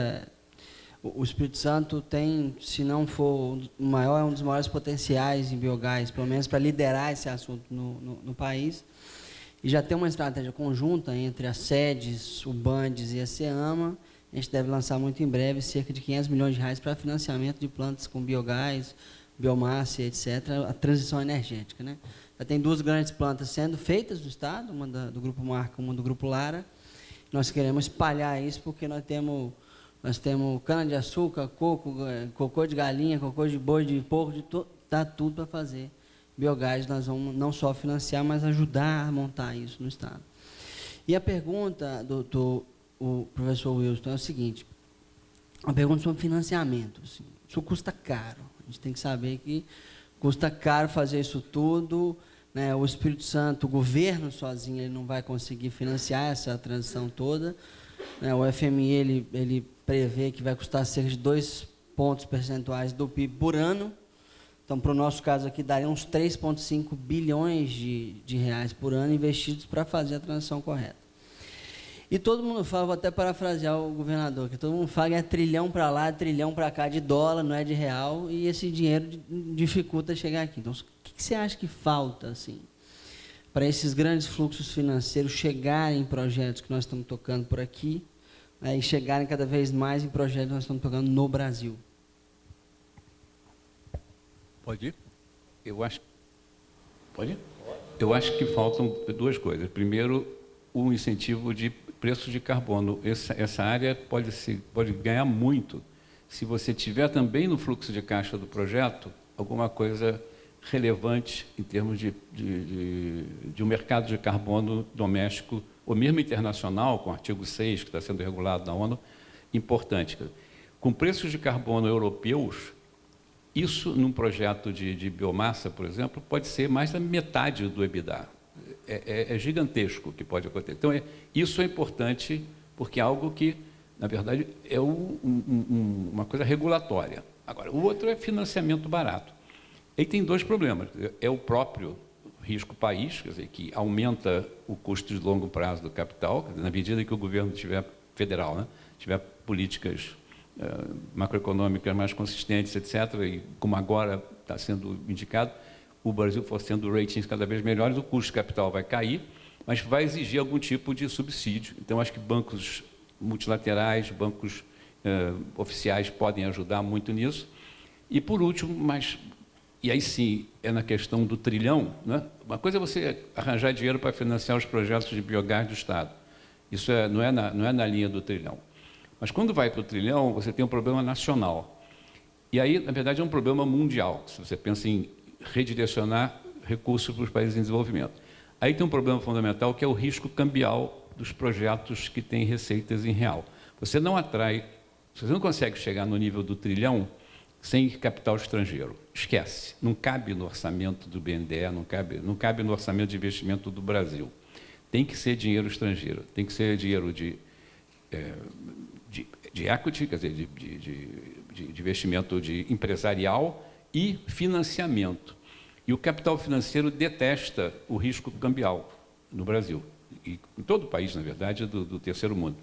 o Espírito Santo tem, se não for o maior, é um dos maiores potenciais em biogás, pelo menos para liderar esse assunto no país. E já tem uma estratégia conjunta entre as sedes, o Bandes e a SEAMA. A gente deve lançar muito em breve cerca de R$500 milhões para financiamento de plantas com biogás, biomassa, etc., a transição energética. Né? Já tem 2 grandes plantas sendo feitas no Estado, uma do Grupo Marca, uma do Grupo Lara. Nós queremos espalhar isso porque nós temos cana-de-açúcar, coco, cocô de galinha, cocô de boi, de porco, dá tudo para fazer biogás. Nós vamos não só financiar, mas ajudar a montar isso no Estado. E a pergunta do professor Wilson é o seguinte, uma pergunta sobre financiamento. Assim, isso custa caro. A gente tem que saber que custa caro fazer isso tudo, né? O Espírito Santo, o governo sozinho, ele não vai conseguir financiar essa transição toda. Né? O FMI ele prevê que vai custar cerca de 2 pontos percentuais do PIB por ano. Então, para o nosso caso aqui, daria uns 3,5 bilhões de reais por ano investidos para fazer a transição correta. E todo mundo fala, vou até parafrasear o governador, que todo mundo fala que é trilhão para lá, trilhão para cá de dólar, não é de real, e esse dinheiro dificulta chegar aqui. Então, o que você acha que falta, assim, para esses grandes fluxos financeiros chegarem em projetos que nós estamos tocando por aqui, né, e chegarem cada vez mais em projetos que nós estamos tocando no Brasil? Pode ir? Pode ir? Eu acho que faltam 2 coisas. Primeiro, o incentivo de preço de carbono. Essa área pode ganhar muito se você tiver também no fluxo de caixa do projeto alguma coisa relevante em termos de um mercado de carbono doméstico, ou mesmo internacional, com o artigo 6, que está sendo regulado na ONU, importante. Com preços de carbono europeus, isso, num projeto de biomassa, por exemplo, pode ser mais da metade do EBITDA. É gigantesco o que pode acontecer. Então, isso é importante, porque é algo que na verdade, é uma coisa regulatória. Agora, o outro é financiamento barato. Aí tem dois problemas. É o próprio risco país, quer dizer, que aumenta o custo de longo prazo do capital, quer dizer, na medida que o governo tiver federal, né, tiver políticas macroeconômicas mais consistentes, etc., e como agora está sendo indicado, o Brasil for tendo ratings cada vez melhores, o custo de capital vai cair, mas vai exigir algum tipo de subsídio. Então, acho que bancos multilaterais, bancos oficiais podem ajudar muito nisso. E, por último, e aí sim, é na questão do trilhão, né? Uma coisa é você arranjar dinheiro para financiar os projetos de biogás do Estado. Isso não é na linha do trilhão. Mas quando vai para o trilhão, você tem um problema nacional. E aí, na verdade, é um problema mundial, se você pensa em redirecionar recursos para os países em desenvolvimento. Aí tem um problema fundamental, que é o risco cambial dos projetos que têm receitas em real. Você não consegue chegar no nível do trilhão sem capital estrangeiro. Esquece. Não cabe no orçamento do BNDE, não cabe no orçamento de investimento do Brasil. Tem que ser dinheiro estrangeiro, tem que ser dinheiro de equity, quer dizer, de investimento empresarial e financiamento. E o capital financeiro detesta o risco cambial no Brasil, e em todo o país, na verdade, do terceiro mundo.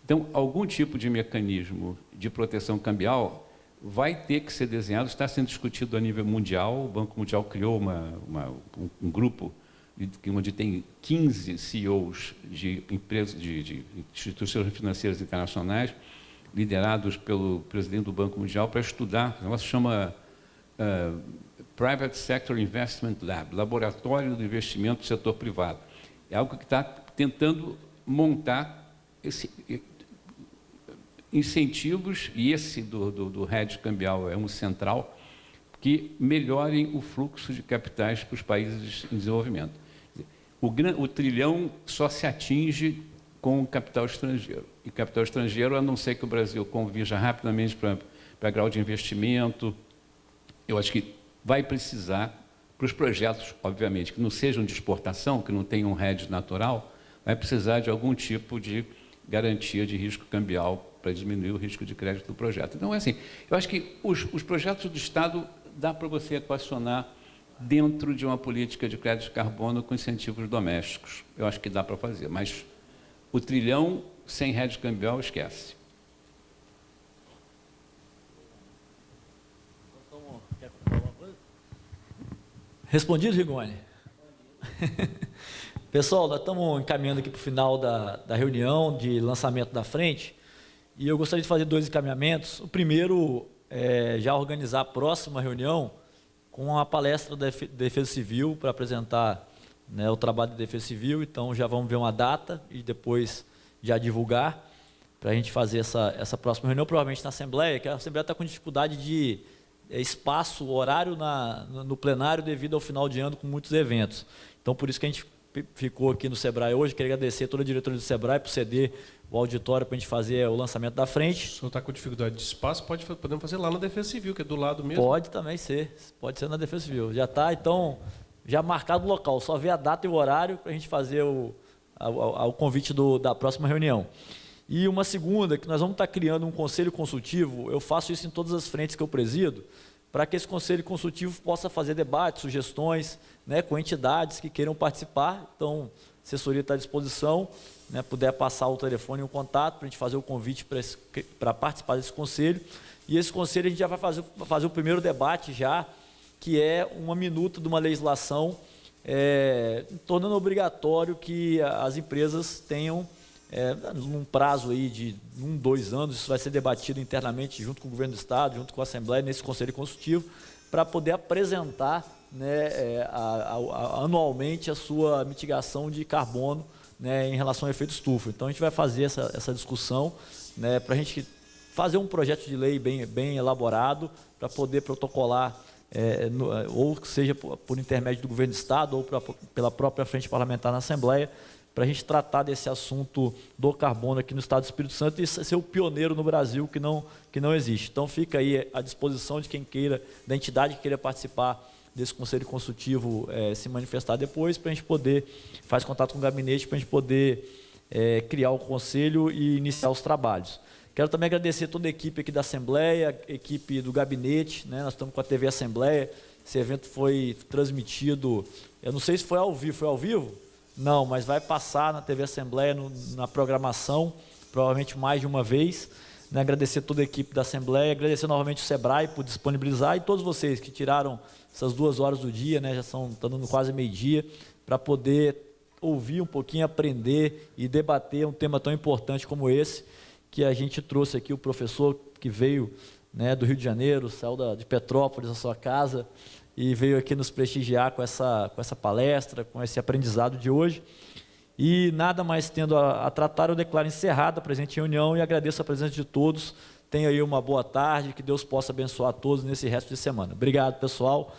Então, algum tipo de mecanismo de proteção cambial vai ter que ser desenhado, está sendo discutido a nível mundial. O Banco Mundial criou um grupo onde tem 15 CEOs de empresas, de instituições financeiras internacionais, liderados pelo presidente do Banco Mundial, para estudar. O negócio chama Private Sector Investment Lab, Laboratório do Investimento do Setor Privado. É algo que está tentando montar incentivos, e esse do hedge cambial é um central, que melhorem o fluxo de capitais para os países em desenvolvimento. O trilhão só se atinge com capital estrangeiro. E capital estrangeiro, a não ser que o Brasil convirja rapidamente para grau de investimento, eu acho que vai precisar, para os projetos, obviamente, que não sejam de exportação, que não tenham um hedge natural, vai precisar de algum tipo de garantia de risco cambial para diminuir o risco de crédito do projeto. Então, é assim, eu acho que os projetos do Estado dá para você equacionar dentro de uma política de crédito de carbono com incentivos domésticos. Eu acho que dá para fazer, mas o trilhão sem hedge cambial, esquece. Respondido, Rigoni? Pessoal, nós estamos encaminhando aqui para o final da reunião de lançamento da frente, e eu gostaria de fazer 2 encaminhamentos. O primeiro é já organizar a próxima reunião com a palestra da Defesa Civil, para apresentar, né, o trabalho da Defesa Civil. Então, já vamos ver uma data e depois já divulgar, para a gente fazer essa próxima reunião, provavelmente na Assembleia, que a Assembleia está com dificuldade de espaço, horário no plenário, devido ao final de ano com muitos eventos. Então, por isso que a gente ficou aqui no Sebrae hoje. Queria agradecer a toda a diretoria do Sebrae por ceder o auditório para a gente fazer o lançamento da frente. Se o senhor está com dificuldade de espaço, podemos fazer lá na Defesa Civil, que é do lado mesmo. Pode também ser, pode ser na Defesa Civil. Já está, então, já marcado o local, só ver a data e o horário para a gente fazer o convite da próxima reunião. E uma segunda, que nós vamos estar criando um conselho consultivo. Eu faço isso em todas as frentes que eu presido, para que esse conselho consultivo possa fazer debates, sugestões, né, com entidades que queiram participar. Então, a assessoria está à disposição, né, puder passar o telefone e o contato para a gente fazer o convite para participar desse conselho. E esse conselho a gente já vai fazer o primeiro debate já, que é uma minuta de uma legislação tornando obrigatório que as empresas tenham, num prazo aí de 2 anos, isso vai ser debatido internamente junto com o governo do Estado, junto com a Assembleia, nesse conselho consultivo, para poder apresentar, né, anualmente a sua mitigação de carbono, né, em relação ao efeito estufa. Então, a gente vai fazer essa discussão, né, para a gente fazer um projeto de lei bem elaborado, para poder protocolar, ou seja por intermédio do governo do Estado, ou pela própria frente parlamentar na Assembleia, para a gente tratar desse assunto do carbono aqui no Estado do Espírito Santo e ser o pioneiro no Brasil que não existe. Então, fica aí à disposição de quem queira, da entidade que queira participar desse conselho consultivo, se manifestar depois, para a gente poder, faz contato com o gabinete, para a gente poder criar o conselho e iniciar os trabalhos. Quero também agradecer toda a equipe aqui da Assembleia, a equipe do gabinete, né? Nós estamos com a TV Assembleia, esse evento foi transmitido, eu não sei se foi ao vivo? Não, mas vai passar na TV Assembleia, na programação, provavelmente mais de uma vez. Né? Agradecer toda a equipe da Assembleia, agradecer novamente o SEBRAE por disponibilizar e todos vocês que tiraram essas 2 horas do dia, né? Já estão dando quase meio-dia, para poder ouvir um pouquinho, aprender e debater um tema tão importante como esse, que a gente trouxe aqui, o professor que veio, né, do Rio de Janeiro, saiu de Petrópolis, da sua casa, e veio aqui nos prestigiar com essa palestra, com esse aprendizado de hoje. E nada mais tendo a tratar, eu declaro encerrada a presente reunião e agradeço a presença de todos. Tenha aí uma boa tarde, que Deus possa abençoar a todos nesse resto de semana. Obrigado, pessoal.